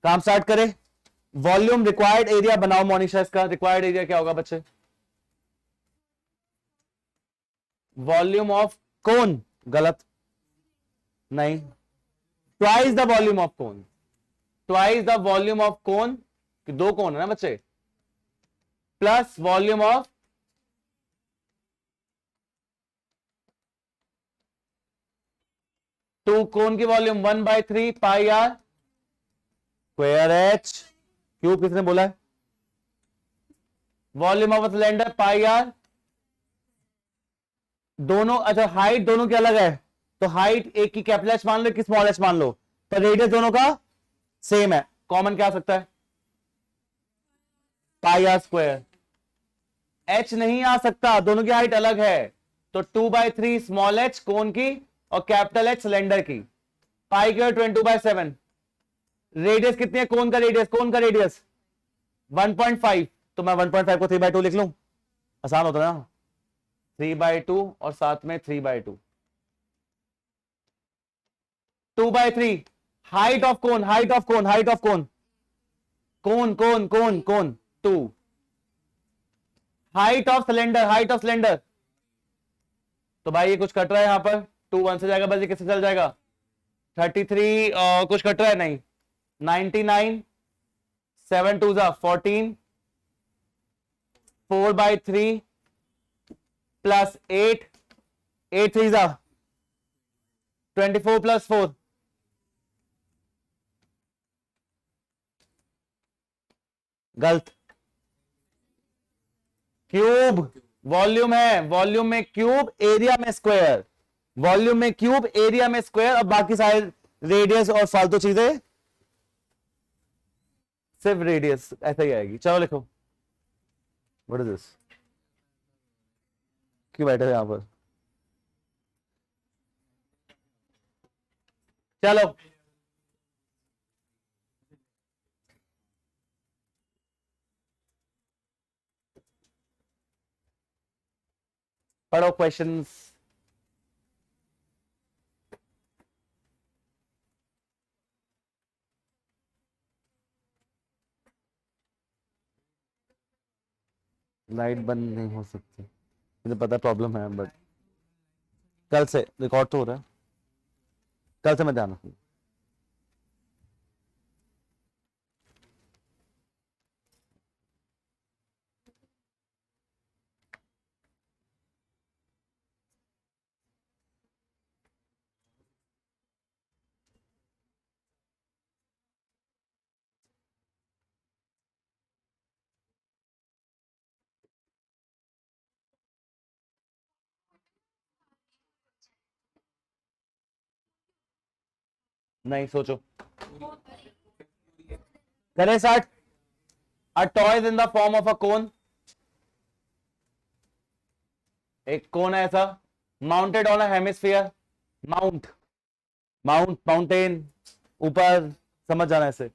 काम स्टार्ट करें। वॉल्यूम रिक्वायर्ड एरिया बनाओ मोनिशा, इसका रिक्वायर्ड एरिया क्या होगा बच्चे, वॉल्यूम ऑफ कोन, गलत, नहीं, twice the volume of cone, twice the volume of cone, दो कोन है ना बच्चे, plus volume of, two cone की volume 1/3 pi are square h cube, किसने बोला है, volume of cylinder pi r, दोनों, अच्छा हाइट दोनों की अलग है, तो हाइट एक की कैपिटल एच मान लो, कि स्मॉल एच मान लो, पर रेडियस दोनों का सेम है, कॉमन क्या आ सकता है, पाई आर स्क्वायर। एच नहीं आ सकता, दोनों की हाइट अलग है, तो 2/3 स्मॉल एच कोन की और कैपिटल एच सिलेंडर की, पाई की 22/7। रेडियस कितनी है कोन का, रेडियस, कोन का रेडियस 1.5, तो मैं 1.5 को 3/2 लिख लूं, आसान होता है ना, 3/2 और साथ में 3/2, 2/3। Height of cone, height of cone, height of cone, cone cone cone cone 2, height of cylinder, height of cylinder, तो भाई ये कुछ कट रहा है यहां पर, 2 1 से जाएगा, बस ये किससे चल जाएगा, 33, और कुछ कट रहा है नहीं, 99, 7 2 14, 4/3 प्लस 8, 8 3 24 प्लस 4, गलत, क्यूब, वॉल्यूम है, वॉल्यूम में क्यूब, एरिया में स्क्वायर, वॉल्यूम में क्यूब, एरिया में स्क्वायर, और बाकी सारे रेडियस और फालतू चीजें सिर्फ रेडियस, ऐसा ही आएगी। चलो लिखो, व्हाट इज दिस, क्यों बैठे हो यहां पर, चलो पढ़ो क्वेश्चंस। लाइट बंद नहीं हो सकती, मुझे पता प्रॉब्लम है, बट कल से रिकॉर्ड तो हो रहा है, कल से मैं ध्यान रखूंगा। नहीं सोचो, करें start. A toy in the form of a cone, एक कोन है ऐसा, mounted on a hemisphere, mount, mount mountain, ऊपर, समझ जाना ऐसे,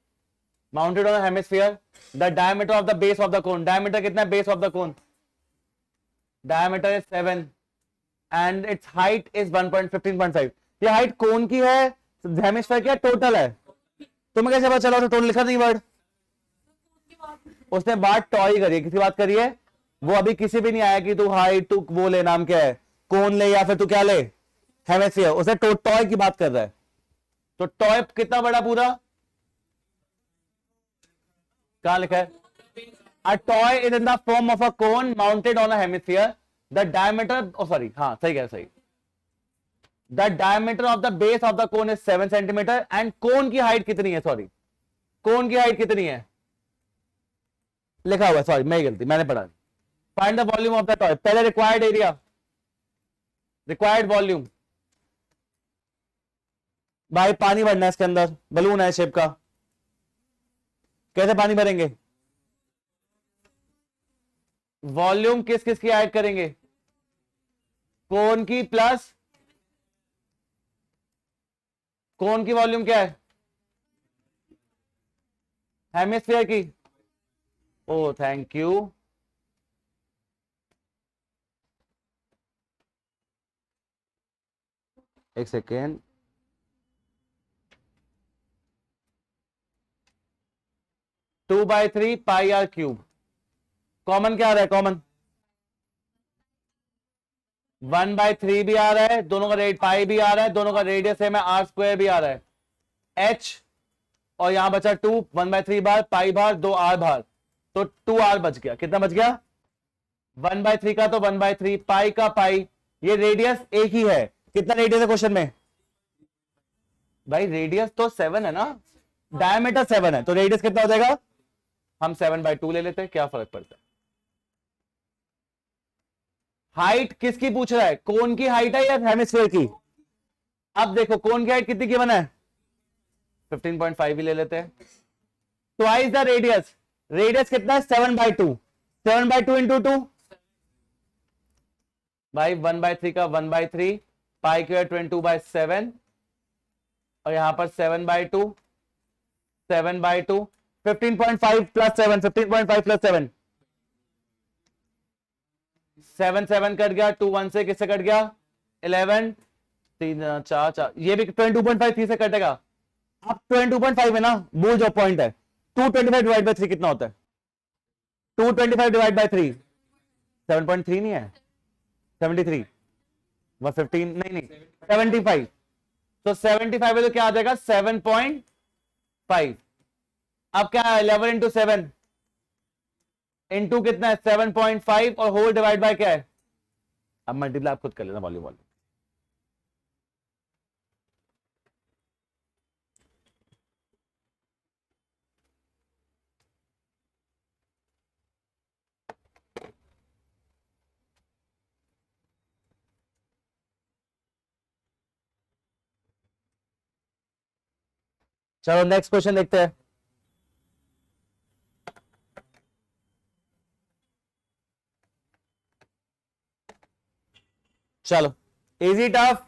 mounted on a hemisphere, the diameter of the base of the cone, diameter कितना है base of the cone, diameter is 7 and its height is 1.15.5। ये height कोन की है, hemisphere क्या टोटल है, तुम्हें कैसे पता चला, टोटल लिखा नहीं वर्ड, उसने बात टॉय करी है, किसी बात करी है, वो अभी किसी भी नहीं आया कि तू हाइट, तू वो ले, नाम क्या है, कोन ले या फिर तू क्या ले, हेमिस्फीयर, उसने टॉय की बात कर रहा है, तो टॉय कितना बड़ा पूरा, कहां लिखा है, a toy is in the form of a cone mounted on a hemisphere, the diameter, oh sorry, हाँ सही कह, सही, the diameter of the base of the cone is 7 centimeter and cone की हाइट कितनी है, सॉरी कोन की height कितनी है, लिखा हुआ है, सॉरी मेरी गलती, मैंने पढ़ा, find the volume of the toy, पहले रिक्वायर्ड एरिया, रिक्वायर्ड वॉल्यूम भाई, पानी भरना है इसके अंदर, बलून है शेप का, कैसे पानी भरेंगे? वॉल्यूम किस किस की ऐड करेंगे? कोन की प्लस कोन की वॉल्यूम क्या है? हेमिस्फीयर की। Oh thank you. एक second, two by three pi are cube. Common क्या आ रहा है? कॉमन 1/3 भी आ रहा है, दोनों का रेड पाई भी आ रहा है, दोनों का रेडियस सेम है, आर स्क्वायर भी आ रहा है, एच, और यहां बचा 2, 1/3 बार पाई बार 2 आर बार, तो 2 आर बच गया। कितना बच गया? 1/3 का तो 1/3, पाई का पाई, ये रेडियस एक ही है। कितना रेडियस है क्वेश्चन में? भाई रेडियस तो 7 है ना, डायमीटर 7 है, तो रेडियस कितना हो जाएगा? हम 7/2 ले लेते हैं, क्या फर्क पड़ता है? हाइट किसकी पूछ रहा है? कोन की हाइट है या हेमिस्फीयर की? अब देखो कोन की हाइट कितनी गिवन है? 15.5 भी ले लेते हैं। ट्वाइस द रेडियस, रेडियस कितना है? 7/2, 7/2 इंटू 2 भाई 1/3 का 1/3, पाई क्यूब 22/7, और यहां पर 7/2, 7/2, 15.5 प्लस 7, 15.5 प्लस 7, 7 7 कट गया, 2 1 से किससे कट गया? 11, 3 4 4, ये भी 22.5 3 से कटेगा। अब 22.5 है ना, वो जो पॉइंट है, 225 डिवाइड बाई 3 कितना होता है? 225 डिवाइड बाई 3 7.3 नहीं है, 73, 115 नहीं नहीं 75, तो 75 है तो क्या आ जाएगा? 7.5। अब क्या है? 11 इंटू 7 इंटू कितना है? 7.5, और होल डिवाइड बाय क्या है? अब मल्टीप्लाई आप खुद कर लेना, वॉल्यूम वॉल्यूम। चलो नेक्स्ट क्वेश्चन देखते हैं। चलो इजी टफ,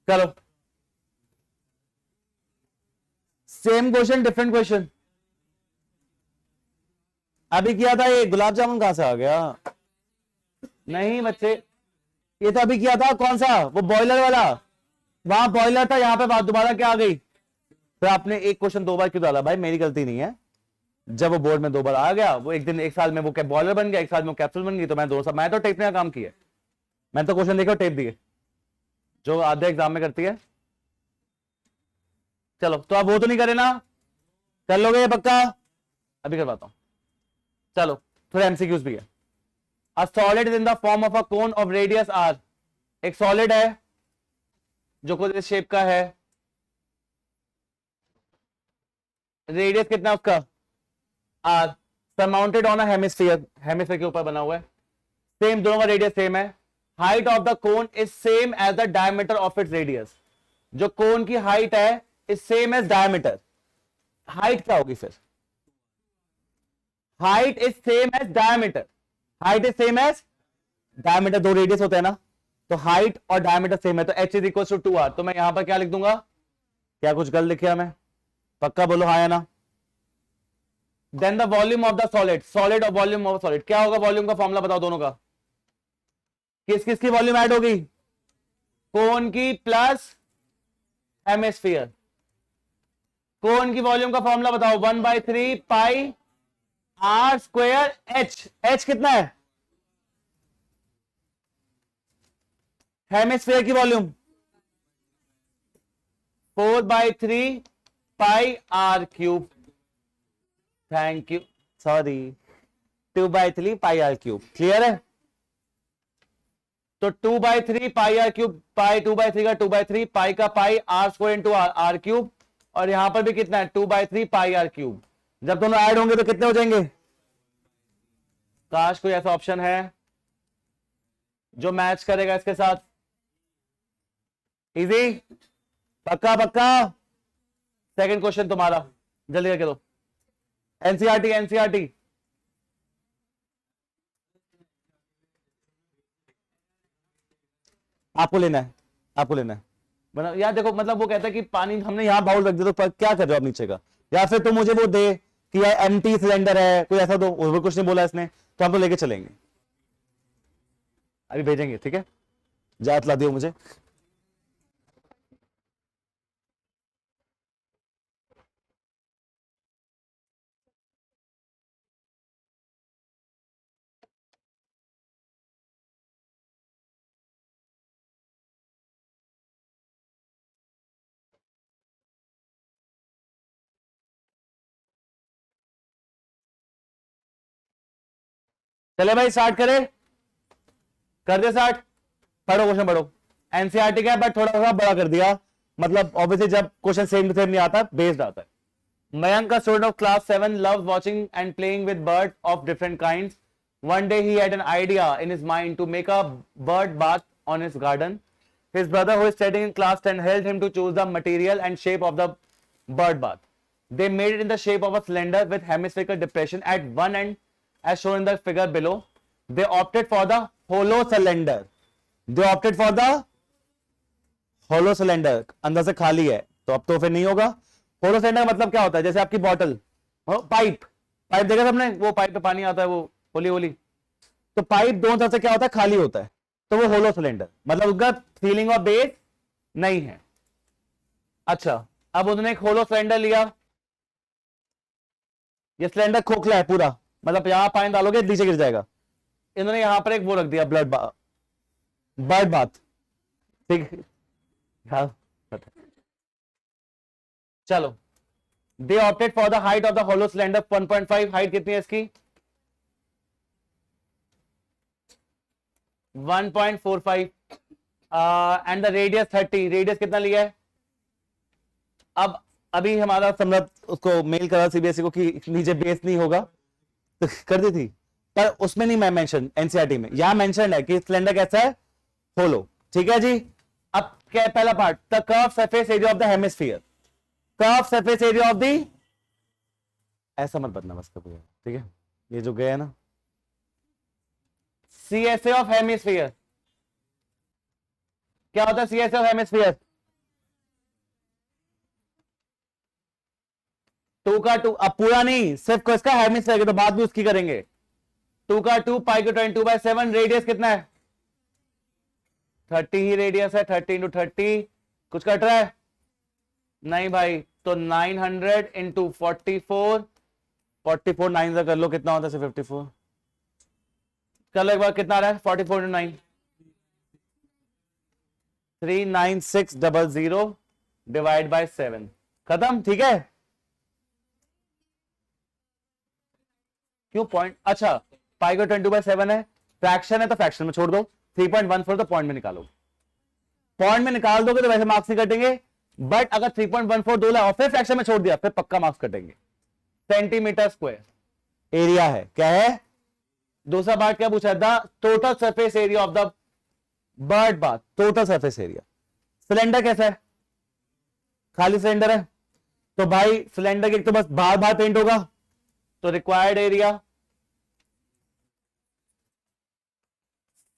चलो सेम क्वेश्चन डिफरेंट क्वेश्चन। अभी किया था ये, गुलाब जामुन कहां से आ गया? नहीं बच्चे, ये तो अभी किया था, कौन सा? वो बॉयलर वाला, वहां बॉयलर था, यहां पे बात दोबारा क्या आ गई? फिर आपने एक क्वेश्चन 2 बार क्यों डाला? भाई मेरी गलती नहीं है, जब वो बोर्ड में 2 बार आ गया, वो एक दिन एक साल में वो बॉयलर बन गया, एक साल में वो कैप्सूल बन गई, तो मैं 2 साल, मैं तो टेपने का काम किया, मैं तो क्वेश्चन देखो टेप दिए, जो आधे एग्जाम में करती है। चलो तो आप वो तो नहीं करे ना, कर लोगे पक्का? अभी करवाता हूं, चलो थोड़े एमसीक्यूज भी है। A solid is in the form of a cone of radius r, एक सॉलिड है जो कुछ इस शेप का है, रेडियस कितना है उसका? r, surmounted on a hemisphere, hemisphere के ऊपर बना हुआ है, सेम, दोनों का रेडियस सेम है, height of the cone is same as the diameter of its radius, जो कोन की हाइट है is same as diameter. Height क्या होगी फिर? Height is same as diameter, height is same as diameter, 2 radius होते हैं ना, तो हाइट और डायमीटर सेम है, तो h is equal to 2r। तो मैं यहां पर क्या लिख दूंगा? क्या कुछ गलत लिखा मैं? पक्का बोलो हाँ या ना। Then the volume of the solid, solid और वॉल्यूम ऑफ सॉलिड, क्या होगा? वॉल्यूम का फॉर्मूला बताओ दोनों का। किस किस की वॉल्यूम ऐड होगी? कोन की प्लस हेमिस्फीयर। कोन की वॉल्यूम का फॉर्मूला बताओ, 1/3 pi are square h, h कितना है? हेमिस्फीयर की volume 4/3 pi are cube, thank you, sorry 2/3 pi are cube, clear है? तो 2/3 पाई आर क्यूब, पाई 2/3 का 2/3, पाई का pi, are square into R, R cube, और यहां पर भी कितना है? 2/3 पाई आर क्यूब। जब दोनों ऐड होंगे तो कितने हो जाएंगे? काश कोई ऐसा ऑप्शन है जो मैच करेगा इसके साथ। इजी, पक्का पक्का। सेकंड क्वेश्चन तुम्हारा, जल्दी करके दो। एनसीईआरटी, एनसीईआरटी आपको लेना है, आपको लेना है। मतलब यार देखो, मतलब वो कहता है कि पानी हमने यहां बाउल रख दिया, तो क्या कर रहे हो आप नीचे का? या फिर तो मुझे वो दे कि यार एम्प्टी सिलेंडर है, कोई ऐसा दो। वो कुछ नहीं बोला इसने, तो हम तो लेके चलेंगे, अभी भेजेंगे, ठीक है। जात ला दियो मुझे। चले भाई स्टार्ट करें, कर दे स्टार्ट। पढ़ो क्वेश्चन पढ़ो। एनसीईआरटी का है बट थोड़ा सा बड़ा कर दिया, मतलब ऑब्वियसली जब क्वेश्चन सेम टू सेम नहीं आता, बेस्ड आता है। Mayank, a student of class 7, loves watching and playing with birds of different kinds. One day he had an idea in his mind to make a bird bath on his garden. His brother, who is studying in class 10, helped him to choose the material and shape of the bird bath. They made it in the shape of a cylinder with hemispherical depression at one end, as shown in the figure below. They opted for the hollow cylinder. They opted for the hollow cylinder. अंदर से खाली है, तो अब तो फिर नहीं होगा। होलो सिलेंडर का मतलब क्या होता है? जैसे आपकी बॉटल, पाइप, पाइप देखा सबने, वो पाइप पे पानी आता है, वो होली होली, तो पाइप दोनों तरफ से क्या होता है? खाली होता है, तो वो होलो सिलेंडर, मतलब उसका फीलिंग ऑफ बेस नहीं है। अच्छा, अब उन्होंने एक होलो सिलेंडर लिया, ये सिलेंडर खोखला है पूरा, मतलब यहां पानी डालोगे नीचे गिर जाएगा। इन्होंने यहां पर एक वो रख दिया, बर्ड बाथ, ठीक है। हाँ, चलो। They opted for the height of the hollow cylinder 1.5, height कितनी है इसकी? 1.45, एंड द रेडियस 30, रेडियस कितना लिया है? अब अभी हमारा सम्राट उसको मेल करा सीबीएसई को कि नीचे बेस नहीं होगा, तो कर दी थी, पर उसमें नहीं मैं मेंशन, एनसीईआरटी में यहां मेंशन है कि सिलेंडर कैसा है? होलो, ठीक है जी। अब क्या पहला part, the curve surface area of the hemisphere, curve surface area of the, ऐसा मत बदना बस कभी, ठीक है, ये जो गया है ना, सीएसए ऑफ हेमिस्फीयर, क्या होता है सीएसए ऑफ हेमिस्फीयर? 2 का 2, अब पूरा नहीं, सिर्फ इसका हेमिस्फीयर की तो बात भी उसकी करेंगे। 2 का 2, पाई को 22/7, रेडियस कितना है? 30 ही रेडियस है, 30 इंटू 30, कुछ कट रहा है? नहीं भाई, तो 900 इंटू 44, 44 9 से कर लो, कितना होता है? 54 कर लो एक बार, कितना आ रहा है? 44 इंटू 9, 39600 डिवाइड बाय 7, खत्म, ठीक है। क्यों पॉइंट? अच्छा, पाई को 22/7 है, फ्रैक्शन है तो फ्रैक्शन में छोड़ दो, 3.14 तो पॉइंट में निकालो, पॉइंट में निकाल दोगे तो वैसे मार्क्स नहीं कटेंगे, बट अगर 3.14 दो और फिर फ्रैक्शन में छोड़ दिया, फिर पक्का मार्क्स कटेंगे। सेंटीमीटर स्क्वायर एरिया है, क्या है? दूसरा पार्ट क्या पूछा था? Total surface area of the bird bath, total surface area. Cylinder कैसा है? खाली सिलेंडर है, तो भाई सिलेंडर के एक तो बस बाहर बाहर पेंट होगा, तो required area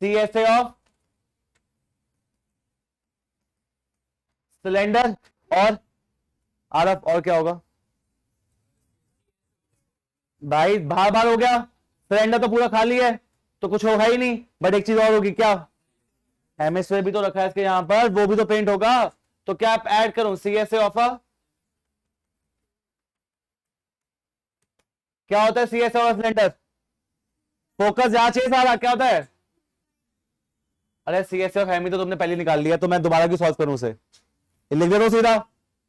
CSA of cylinder और आरएफ, और क्या होगा भाई? बाहर बाहर हो गया, सिलेंडर तो पूरा खाली है, तो कुछ होगा ही नहीं, बट एक चीज और होगी, क्या? हेमिस्फीयर भी तो रखा है इसके यहां पर, वो भी तो पेंट होगा, तो क्या आप ऐड करूं? सीएसए ऑफ, क्या होता है सीएसए ऑफ सिलेंडर? फोकस यहां चाहिए सारा, क्या होता है? अरे सीएसए ऑफ हेमी तो तुमने पहले निकाल लिया, तो मैं दोबारा क्यों सॉल्व करूं उसे? लिख दे दो सीधा,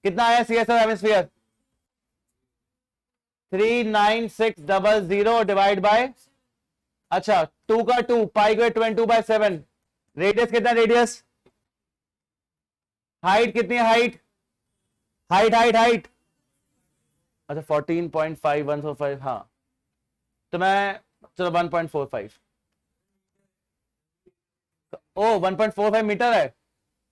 कितना आया CSA of hemisphere? 39600 divide by, अच्छा 2 का 2, पाई को 22/7, रेडियस कितना? रेडियस, हाइट कितनी है? हाइट, हाइट हाइट हाइट, अच्छा 14.5145, हाँ, तो मैं, चलो 1.45, ओ 1.45 मीटर है,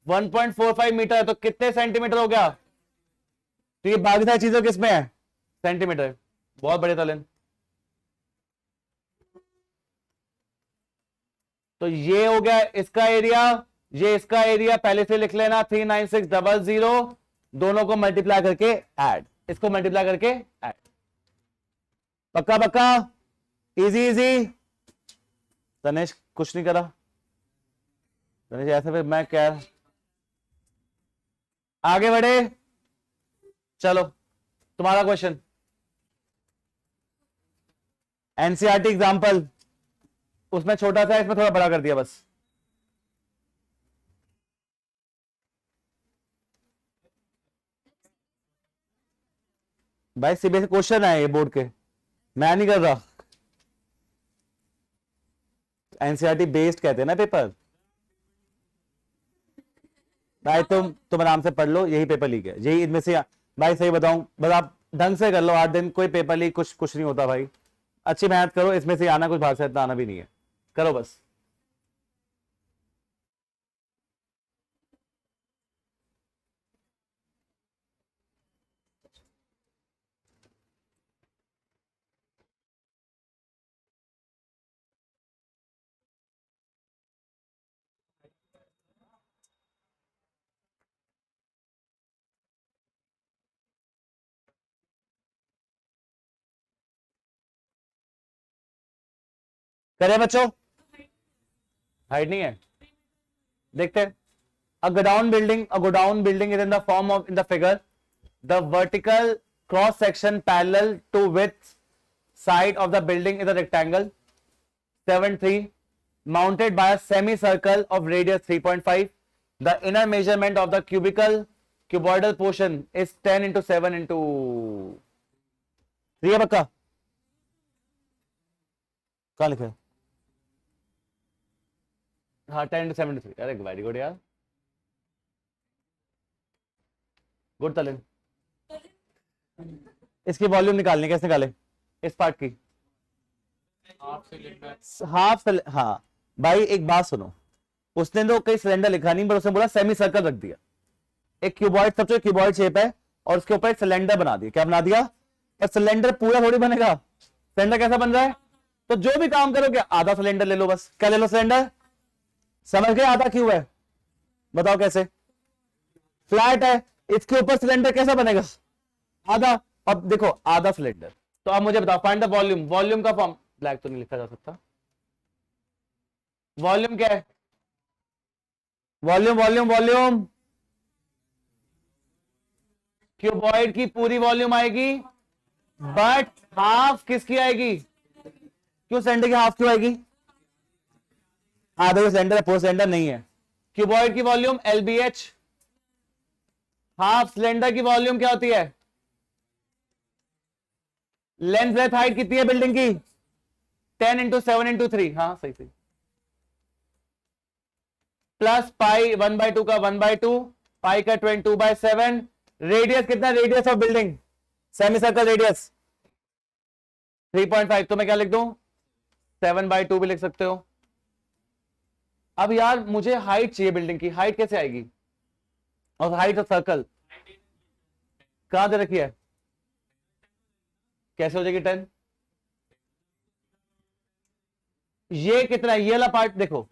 1.45 मीटर है तो कितने सेंटीमीटर हो गया? तो ये बाकी सारी चीजों किसमें है? सेंटीमीटर। बहुत बड़े तलन। तो ये हो गया इसका एरिया, ये इसका एरिया पहले से लिख लेना 39600, दोनों को मल्टीप्लाई करके ऐड, इसको मल्टीप्लाई करके ऐड। पक्का पक्का, इजी इजी। तनेश कुछ नहीं करा, तनेश ऐसे फिर मैं क्या, आगे बढ़े। चलो तुम्हारा क्वेश्चन, एनसीईआरटी एग्जांपल, उसमें छोटा सा, इसमें थोड़ा बड़ा कर दिया बस। भाई सीबीएसई क्वेश्चन है ये बोर्ड के, मैं नहीं कर रहा। एनसीईआरटी बेस्ड कहते हैं ना पेपर। भाई तुम आराम से पढ़ लो, यही पेपर लीक है, यही इनमें से। भाई सही बताऊं, बस आप ढंग से कर लो, 8 दिन कोई पेपर लीक कुछ नहीं होता भाई। अच्छी मेहनत करो, इसमें से आना कुछ बाहर से इतना आना भी नहीं है, करो बस। करें बच्चों? हाइट नहीं है, देखते हैं। A godown building is in the form of, in the figure, the vertical cross section parallel to width side of the building is a rectangle 7.3 mounted by a semicircle of radius 3.5. The inner measurement of the cuboidal portion is 10 into 7 into 3 है पक्का? कहाँ लिखा है? हाँ 10 into 7 into 3। अरे very good यार, good तलन। इसकी volume निकालनी, कैसे निकाले इस पार्ट की? हाफ। हाँ भाई एक बात सुनो, उसने तो कई सिलेंडर लिखा नहीं, पर उसने बोला सेमी सर्कल रख दिया। एक क्यूबॉइड, सबसे क्यूबॉइड शेप है और उसके ऊपर एक सिलेंडर बना दिया। क्या बना दिया? और सिलेंडर पूरा थोड़ी बनेगा, सिलेंडर कैसा बन रहा है? तो जो भी काम करोगे आधा सिलेंडर ले लो बस। क्या ले लो? सिलेंडर। समझ गए आधा क्यों है? बताओ कैसे? फ्लैट है, इसके ऊपर सिलेंडर कैसा बनेगा? आधा। अब देखो आधा सिलेंडर, तो अब मुझे बताओ फाइंड द वॉल्यूम। वॉल्यूम का फॉर्म, ब्लैक तो नहीं लिखा जा सकता। वॉल्यूम क्या है? वॉल्यूम वॉल्यूम वॉल्यूम, क्यूबॉइड की पूरी वॉल्यूम आएगी, बट हाफ किसकी आएगी? क्यों सिलेंडर की हाफ क्यों आएगी? आधा सिलेंडर है, पूरा सिलेंडर नहीं है। क्यूबॉइड की वॉल्यूम LBH, हाफ सिलेंडर की वॉल्यूम क्या होती है? लेंथ ब्रेथ हाइट कितनी है बिल्डिंग की? 10 into 7 into 3। हाँ सही सही। प्लस पाई 1/2 का 1/2, पाई का 22/7। रेडियस कितना? Radius of building semi circle radius 3.5। तो मैं क्या लिख दूं? 7/2 भी लिख सकते हो। अब यार मुझे हाइट चाहिए बिल्डिंग की, हाइट कैसे आएगी? और हाइट ऑफ सर्कल कहां दे रखी है? कैसे हो जाएगी 10? ये कितना है? ये वाला पार्ट देखो,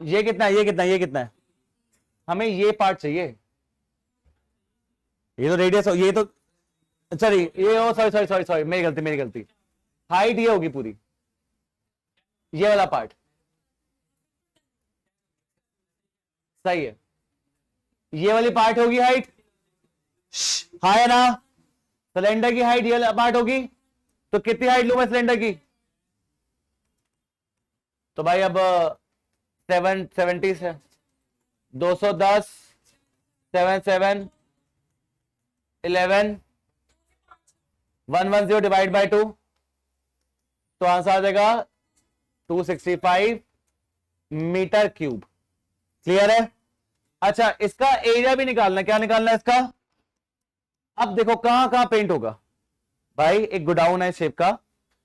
ये कितना है? ये कितना है? ये कितना है? हमें ये पार्ट चाहिए। ये तो रेडियस हो, ये तो सॉरी, ये ओ सॉरी सॉरी सॉरी सॉरी, मेरी गलती मेरी गलती। हाइट ये होगी पूरी, ये वाला पार्ट सही है। ये वाली पार्ट होगी हाइट, हाँ है ना? सिलेंडर की हाइट ये पार्ट होगी, तो कितनी हाइट लूं मैं सिलेंडर की? तो भाई अब 770 से 210 7 7 11 110 डिवाइड बाय 2, तो आंसर आ जाएगा 265 मीटर क्यूब। क्लियर है? अच्छा इसका एरिया भी निकालना। क्या निकालना है इसका? अब देखो कहां कहां पेंट होगा। भाई एक गोडाउन है शेप का,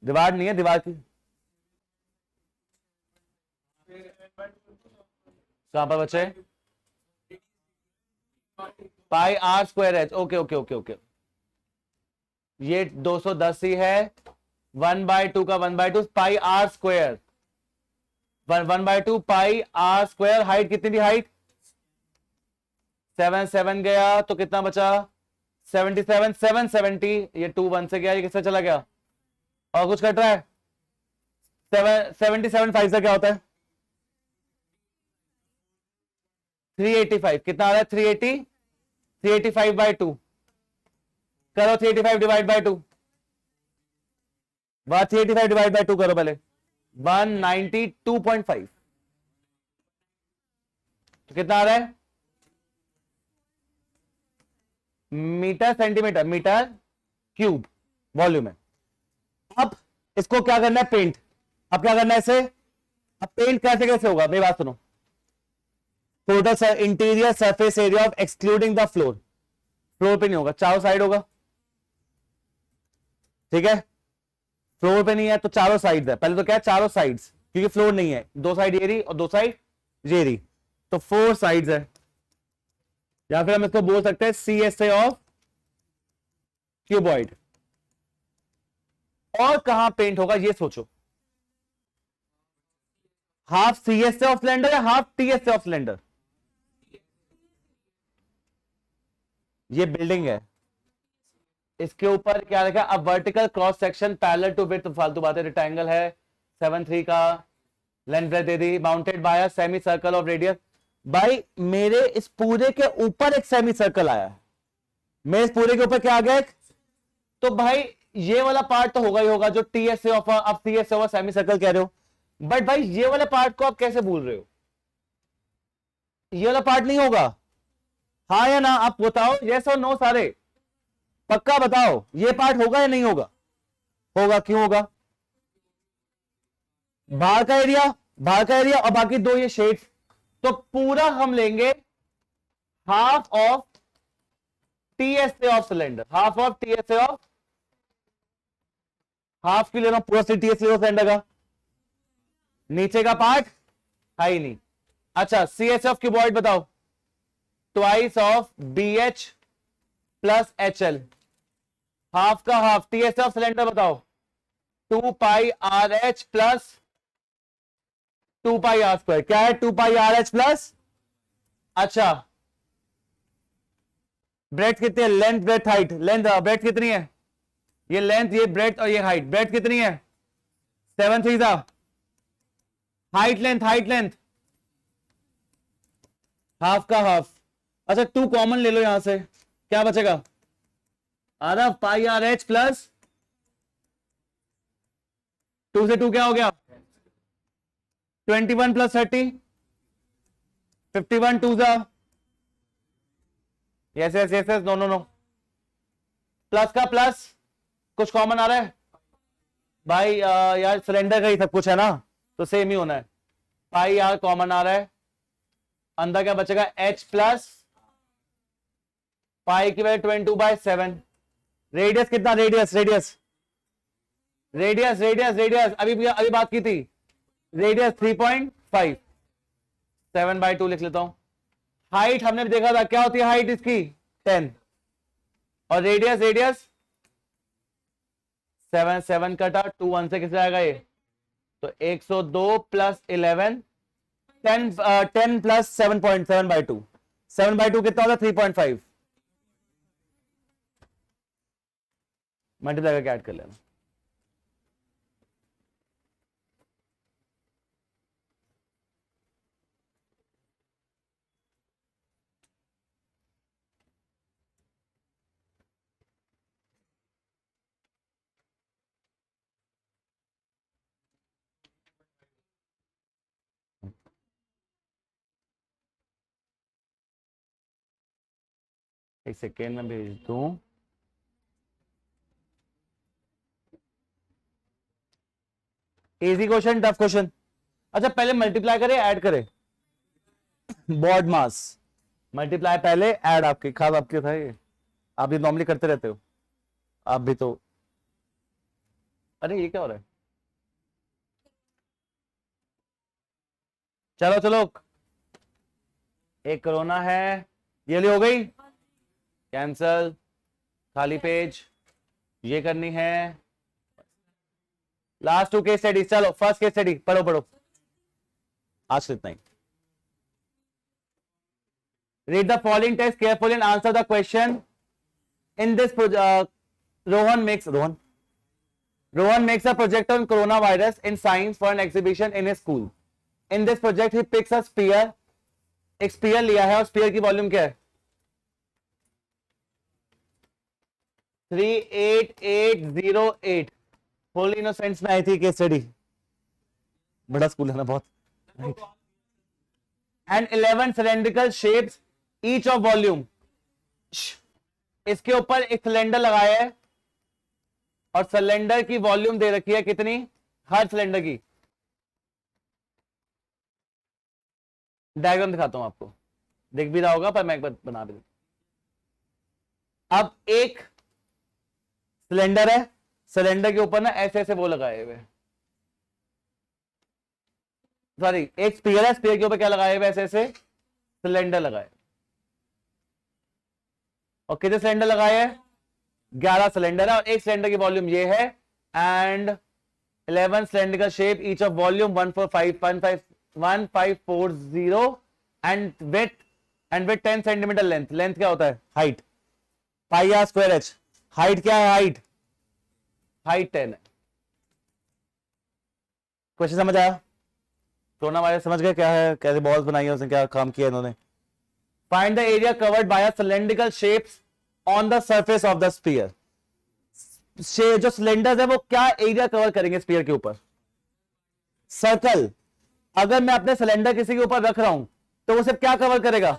दीवार नहीं है, दीवार की कहां पर बचे? Pi are square H. Okay okay okay okay, ये 210 ही है। 1/2 का 1/2 pi are square, 1/2 pi are square. Height कितनी थी? हाइट 7 गया तो कितना बचा? 77, 770। ये 2 1 से गया, ये किससे चला गया? और कुछ कट रहा है? 77 5 से क्या होता है? 385। कितना आ रहा है? 380, 385/2 करो। 385 डिवाइड बाय 2, 385 डिवाइड बाय 2 करो पहले। 192.5। तो कितना आ रहा है? Metre centimetre, metre cube volume है। अब इसको क्या करना है? पेंट। अब क्या करना है इसे? अब पेंट कैसे कैसे होगा, मेरी बात सुनो। Total interior surface area of excluding the floor, floor पे नहीं होगा, चारों साइड होगा। ठीक है, फ्लोर पे नहीं है तो चारों साइड है। पहले तो क्या है? चारों साइड्स, क्योंकि फ्लोर नहीं है। 2 साइड ये रही और 2 साइड ये रही, तो 4 साइड्स है। या फिर हम इसको बोल सकते हैं CSA ऑफ क्यूबॉइड। और कहां पेंट होगा ये सोचो। हाफ CSA ऑफ सिलेंडर या हाफ TSA ऑफ सिलेंडर? ये बिल्डिंग है, इसके ऊपर क्या लिखा? अब vertical cross section parallel to width, फालतू बातें। रेक्टेंगल है 7.3 का, लेंथ ब्रेथ दे दी, bounded by semicircle of radius. भाई मेरे इस पूरे के ऊपर एक सेमी सर्कल आया है, मेरे इस पूरे के ऊपर क्या आ गया? एक। तो भाई ये वाला पार्ट तो होगा ही होगा जो TSA ऑफ, आप TSA ऑफ सेमी सर्कल कह रहे हो, बट भाई ये वाले पार्ट को आप कैसे भूल रहे हो? ये वाला पार्ट नहीं होगा, हाँ या ना? आप बताओ, यस और नो सारे, पक्का बताओ, ये पार्ट होगा या नहीं होगा? होगा। क्यों होगा? बाहर का एरिया, बाहर का एरिया और बाकी 2 ये शेड्स। तो पूरा हम लेंगे half of TSA of cylinder, half of TSA of, half की ले रहा हूं पूरा TSA ऑफ सिलेंडर का। नीचे का पार्ट है ही नहीं। अच्छा, CSA ऑफ क्यूबॉइड बताओ। Twice of BH plus HL, half का हाफ। TSA ऑफ सिलेंडर बताओ। 2 pi RH plus 2 pi are square. क्या है? 2 पाई RH प्लस। अच्छा, ब्रेथ कितनी है? Length breadth height. Length breadth कितनी है? ये लेंथ, ये ब्रेथ और ये हाइट। ब्रेथ कितनी है? 7 3 था। Height length, height length half का हाफ। अच्छा, 2 कॉमन ले लो यहां से, क्या बचेगा? आधा पाई RH प्लस 2 से 2 क्या हो गया? 21 प्लस 30, 51 2 जा। Yes yes yes yes, no no no. Plus का प्लस कुछ कॉमन आ रहा है भाई? यार सिलेंडर का ही सब कुछ है ना, तो सेम ही होना है। पाई यार कॉमन आ रहा है, अंदर क्या बचेगा? H प्लस पाई की वैल्यू 22/7। रेडियस कितना? Radius radius radius radius radius अभी बात की थी। रेडियस 3.5, 7/2 लिख लेता हूं। हाइट हमने देखा था, क्या होती है हाइट इसकी? 10। और रेडियस, रेडियस 7 7 कटा 2 1 से किसे आएगा ये? तो 102 प्लस 11, 10 प्लस 7.7/2, 7/2 कितना होता है? 3.5। मल्टीप्लाई करके ऐड कर लेना। एक सेकेंड में भेज दूं। Easy question, tough question? अच्छा, पहले मल्टीप्लाई करे ऐड करे? बॉड मास मल्टीप्लाई पहले, ऐड आपके खास आपके था ये, आप ये नॉर्मली करते रहते हो। आप भी तो अरे ये क्या हो रहा है? चलो चलो, एक कोरोना है, ये ली हो गई, कैंसल, खाली पेज, ये करनी है, लास्ट 2 केस स्टडी। चलो फर्स्ट केस स्टडी पढ़ो पढ़ो, आज इतना ही। Read the following text carefully and answer the question in this Rohan makes a project on coronavirus in science for an exhibition in his school. In this project, he picks a sphere. एक spear लिया है और spear की volume क्या है? 38808। Holi innocents में आई थी case study, बड़ा स्कूल है ना बहुत। And 11 cylindrical shapes each of volume. इसके ऊपर एक सिलेंडर लगाया है और सिलेंडर की वॉल्यूम दे रखी है कितनी, हर सिलेंडर की। डायग्राम दिखाता हूं आपको, देख भी रहा होगा पर मैं एक बार बना भी दूं। अब एक सिलेंडर है, सिलेंडर के ऊपर ना ऐसे ऐसे वो लगाए हुए, सॉरी एक स्पीयर है, स्पीयर के ऊपर क्या लगाए हुए, ऐसे ऐसे सिलेंडर लगाए। और कितने सिलेंडर लगाए हैं? 11 सिलेंडर है और एक सिलेंडर की वॉल्यूम ये है। एंड 11 सिलेंडर का shape each of volume 1540 and with 10 centimetre length. Length क्या होता है? Height, pi are square H. Height क्या है? हाइट 10 है। क्वेश्चन समझ आया? कोरोना वायरस समझ गए क्या है, कैसे बॉल्स बनाई है, उसने क्या काम किया इन्होंने। Find the area covered by a cylindrical shapes on the surface of the sphere. जो सिलेंडर्स है वो क्या एरिया कवर करेंगे स्पीयर के ऊपर? सर्कल। अगर मैं अपने सिलेंडर किसी के ऊपर रख रहा हूं तो वो सिर्फ क्या कवर करेगा?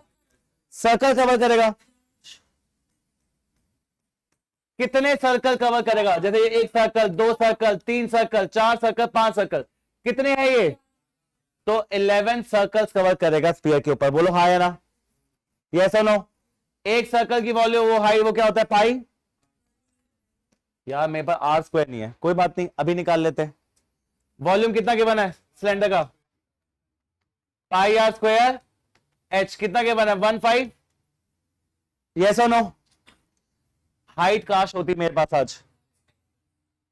सर्कल कवर करेगा। कितने सर्कल कवर करेगा? जैसे ये 1 circle, 2 circle, 3 circle, 4 circle, 5 circle, कितने हैं ये? तो 11 सर्कल्स कवर करेगा स्पीयर के ऊपर। बोलो हाँ या ना, यस और नो। एक सर्कल की वॉल्यूम वो हाइट वो क्या होता है? पाई। यार मेरे पास आर स्क्वायर नहीं है, कोई बात नहीं, अभी निकाल लेते हैं। वॉल्यूम कितना गिवन है सिलेंडर का? Pi are square H. कितना गिवन है? 15। यस और नो। हाइट काश होती मेरे पास आज,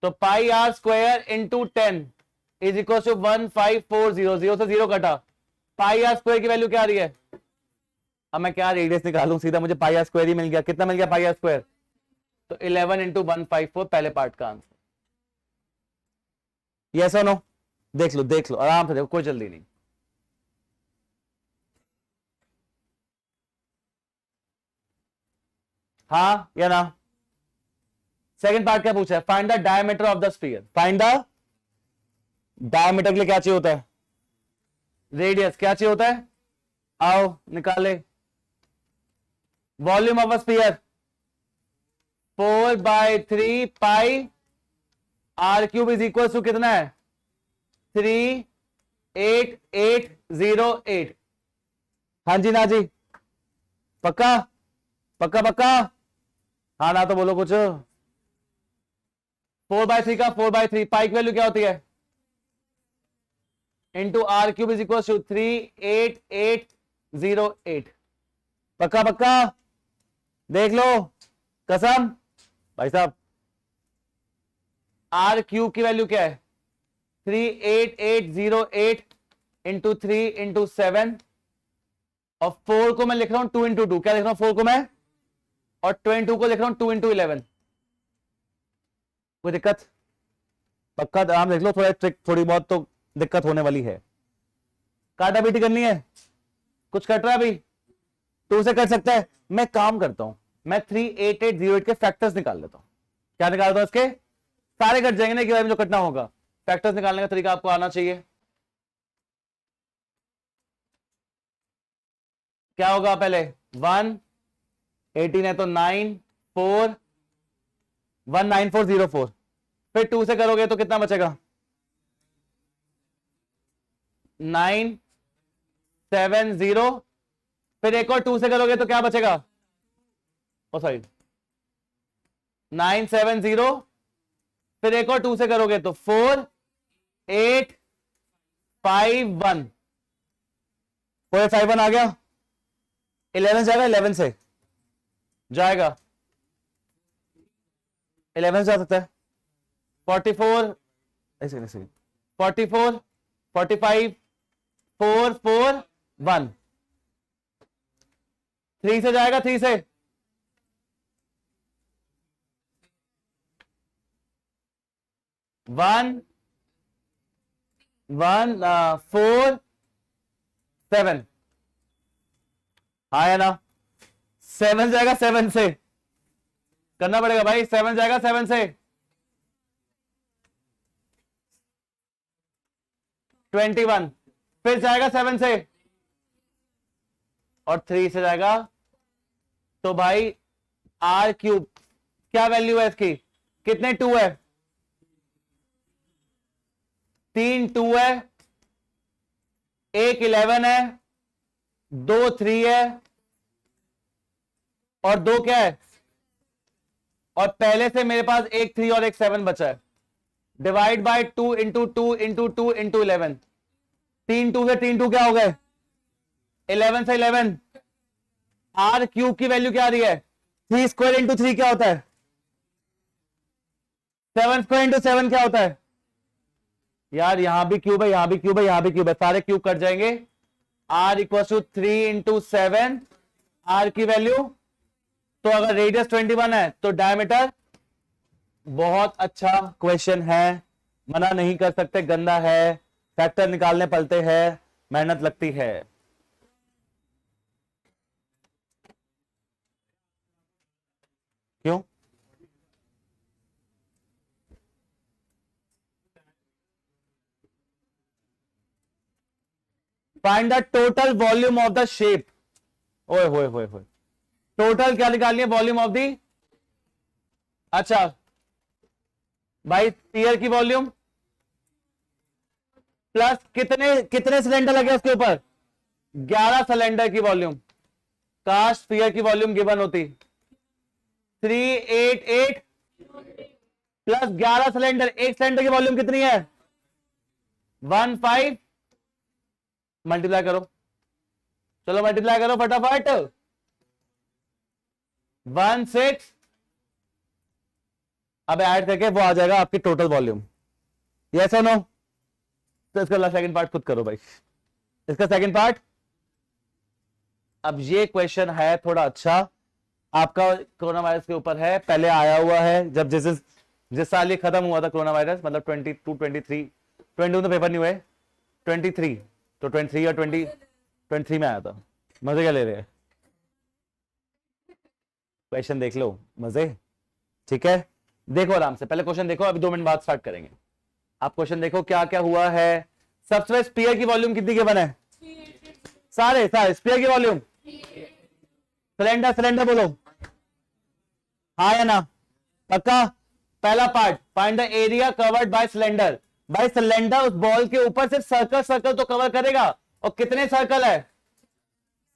तो pi are square into 10 is equal to 1540। 0 से 0 कटा, पाई आर स्क्वायर की वैल्यू क्या आ रही है? अब मैं क्या रेडियस निकालूं, सीधा मुझे पाई आर स्क्वायर ही मिल गया। कितना मिल गया पाई आर स्क्वायर? तो 11 इंटू 154 पहले पार्ट का आंसर। यस और नो? देख लो आराम से देखो, कोई जल्दी नहीं। हाँ या ना? सेकंड पार्ट क्या पूछा है? Find the diameter of the sphere. Find the diameter के लिए क्या चाहिए होता है? रेडियस। क्या चाहिए होता है? आओ निकाले। Volume of a sphere 4/3 pi are cube is equal to कितना है? 38808। हाँ जी ना जी, पक्का पक्का पक्का? हाँ ना तो बोलो कुछ। 4/3 का 4/3 पाई की वैल्यू क्या होती है? Into R cube is equal to 38808। पक्का पक्का? देख लो कसम भाई साहब। आर क्यूब की वैल्यू क्या है? 38808 इंटू 3 इंटू 7 और 4 को मैं लिख रहा हूं 2 इंटू 2। क्या लिख रहा हूं 4 को मैं? और 22 को लिख रहा हूं 2 इंटू 11। कोई दिक्कत? पक्का आराम देख लो, थोड़ा ट्रिक थोड़ी बहुत तो दिक्कत होने वाली है। काटा बीटी करनी है, कुछ कट रहा है अभी? 2 से कट सकता है। मैं काम करता हूं, मैं 38808 के फैक्टर्स निकाल लेता हूं। क्या निकालता हूं? इसके सारे कट जाएंगे ना, कि जो कटना होगा। फैक्टर्स निकालने का तरीका आपको आना चाहिए। क्या होगा? पहले 1 18 है तो 9 4 19404। फिर 2 से करोगे तो कितना बचेगा? 970। फिर एक और 2 से करोगे तो क्या बचेगा? ओ सॉरी 970 फिर एक और 2 से करोगे तो 4 8 5 1, 4 8 5 1 आ गया। 11 जाएगा, 11 से जाएगा, 11 से जा सकता है। 44 ऐसे 44 45 4 4 1, 3 से जाएगा, 3 से 1 1 4 7, हाँ है ना। 7 जाएगा, 7 से करना पड़ेगा भाई, 7 जाएगा 7 से 21, फिर जाएगा 7 से और 3 से जाएगा। तो भाई आर क्यूब क्या वैल्यू है इसकी, कितने 2 है, 3 2 है, एक 11 है, 2 3 है और 2 क्या है, और पहले से मेरे पास एक 3 और एक 7 बचा है। Divide by 2 into 2 into 2 into 11, 3 2 से 3 2 क्या हो गए, 11 से 11। आर क्यूब की वैल्यू क्या आ रही है, 3 स्क्वायर इंटू 3 क्या होता है, 7 स्क्वायर इंटू 7 क्या होता है। यार यहां भी क्यूब है, यहां भी क्यूब है, यहां भी क्यूब है, सारे क्यूब कट जाएंगे। R equal to 3 into 7, R की वैल्यू। तो अगर रेडियस 21 है तो डायमीटर, बहुत अच्छा क्वेश्चन है, मना नहीं कर सकते, गंदा है, फैक्टर निकालने पड़ते हैं, मेहनत लगती है। क्यों, find the total volume of the shape. ओए होए होए होए, टोटल क्या निकालनी है, वॉल्यूम ऑफ दी, अच्छा भाई स्फीयर की वॉल्यूम प्लस कितने कितने सिलेंडर लगे उसके ऊपर, 11 सिलेंडर की वॉल्यूम। काश स्फीयर की वॉल्यूम गिवन होती, 388 प्लस 11 सिलेंडर, एक सिलेंडर की वॉल्यूम कितनी है, 15, मल्टीप्लाई करो, चलो मल्टीप्लाई करो फटाफट, 16, अब ऐड करके वो आ जाएगा आपकी टोटल वॉल्यूम। यस और नो, तो इसका सेकंड पार्ट खुद करो भाई, इसका सेकंड पार्ट। अब ये क्वेश्चन है थोड़ा अच्छा, आपका कोरोना वायरस के ऊपर है, पहले आया हुआ है, जब जिस साल ये खत्म हुआ था कोरोना वायरस, मतलब 22 23 22 तो पेपर नहीं हुए, 23 तो 23 और 23 में आया था। मजे क्या ले रहे हैं, क्वेश्चन देख लो, मजे, ठीक है। देखो आराम से, पहले क्वेश्चन देखो, अभी 2 मिनट बाद स्टार्ट करेंगे। आप क्वेश्चन देखो क्या क्या हुआ है। सबसे स्फीयर की वॉल्यूम कितनी के बने, सारे स्फीयर की वॉल्यूम, सिलेंडर बोलो, हाँ या ना, पक्का। पहला part, find the area covered bye cylinder. भाई सिलेंडर उस बॉल के ऊपर सिर्फ सर्कल तो कवर करेगा, और कितने सर्कल है,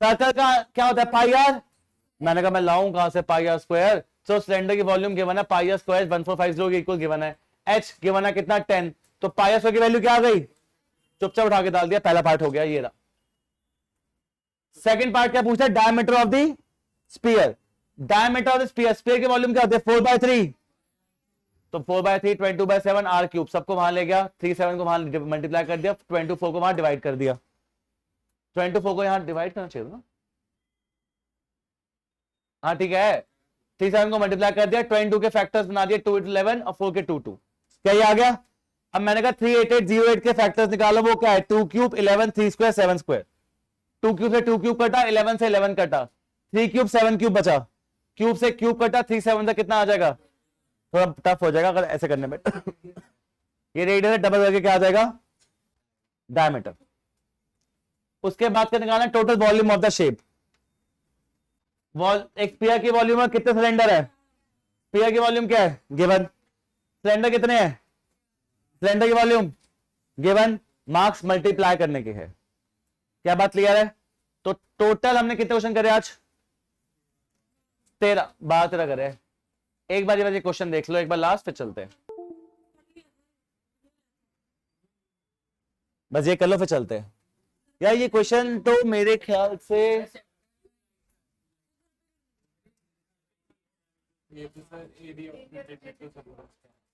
सर्कल का क्या होता है, पाई आर। मैंने कहा मैं लाऊं कहां से पाई आर स्क्वायर, तो सिलेंडर की वॉल्यूम गिवन है पाई आर स्क्वायर 1450 इक्वल गिवन है, एच गिवन है कितना 10, तो पाई आर स्क्वायर की वैल्यू क्या आ गई, चुपचाप उठा के डाल दिया, पहला पार्ट हो गया ये रहा। सेकंड पार्ट क्या पूछा है, diameter of the sphere, diameter of the sphere, sphere की वॉल्यूम क्या होती है 4/3, तो 4/3 22/7 आर क्यूब, सबको वहां ले गया, 3 7 को वहां मल्टीप्लाई कर दिया, 24 को वहां डिवाइड कर दिया, 24 को यहां डिवाइड करना चाहिए ना, हाँ ठीक है, 3 7 को मल्टीप्लाई कर दिया, 22 के फैक्टर्स बना दिए 2 into 11 और 4 के 2 2, क्या ये आ गया। अब मैंने कहा 38808 के फैक्टर्स निकालो, वो क्या है 2 क्यूब 11 3 स्क्वायर 7 स्क्वायर, 2 क्यूब से 2 क्यूब कटा, 11 से 11 कटा, 3 क्यूब 7 क्यूब बचा, क्यूब से क्यूब कटा, 3 7 से कितना आ जाएगा, थोड़ा टफ हो जाएगा अगर ऐसे करने में ये रेडियस है, डबल करके क्या आ जाएगा, डायमीटर। उसके बाद क्या निकालना, total volume of the shape. एक स्फीयर की वॉल्यूम में कितने सिलेंडर है, स्फीयर की वॉल्यूम क्या है गिवन, सिलेंडर कितने हैं, सिलेंडर की वॉल्यूम गिवन, मार्क्स मल्टीप्लाई करने के है, क्या बात क्लियर है। तो टोटल हमने कितने क्वेश्चन करे आज, 13 12 13 करे। एक बार ये क्वेश्चन देख लो एक बार लास्ट, फिर चलते हैं। बस ये कर लो फिर चलते हैं। यार ये क्वेश्चन तो मेरे ख्याल से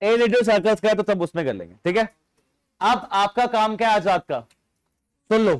ए रेडियो सर्कल्स का है तो सब उसमें कर लेंगे, ठीक है। अब आपका काम क्या है आज रात का, सुन लो।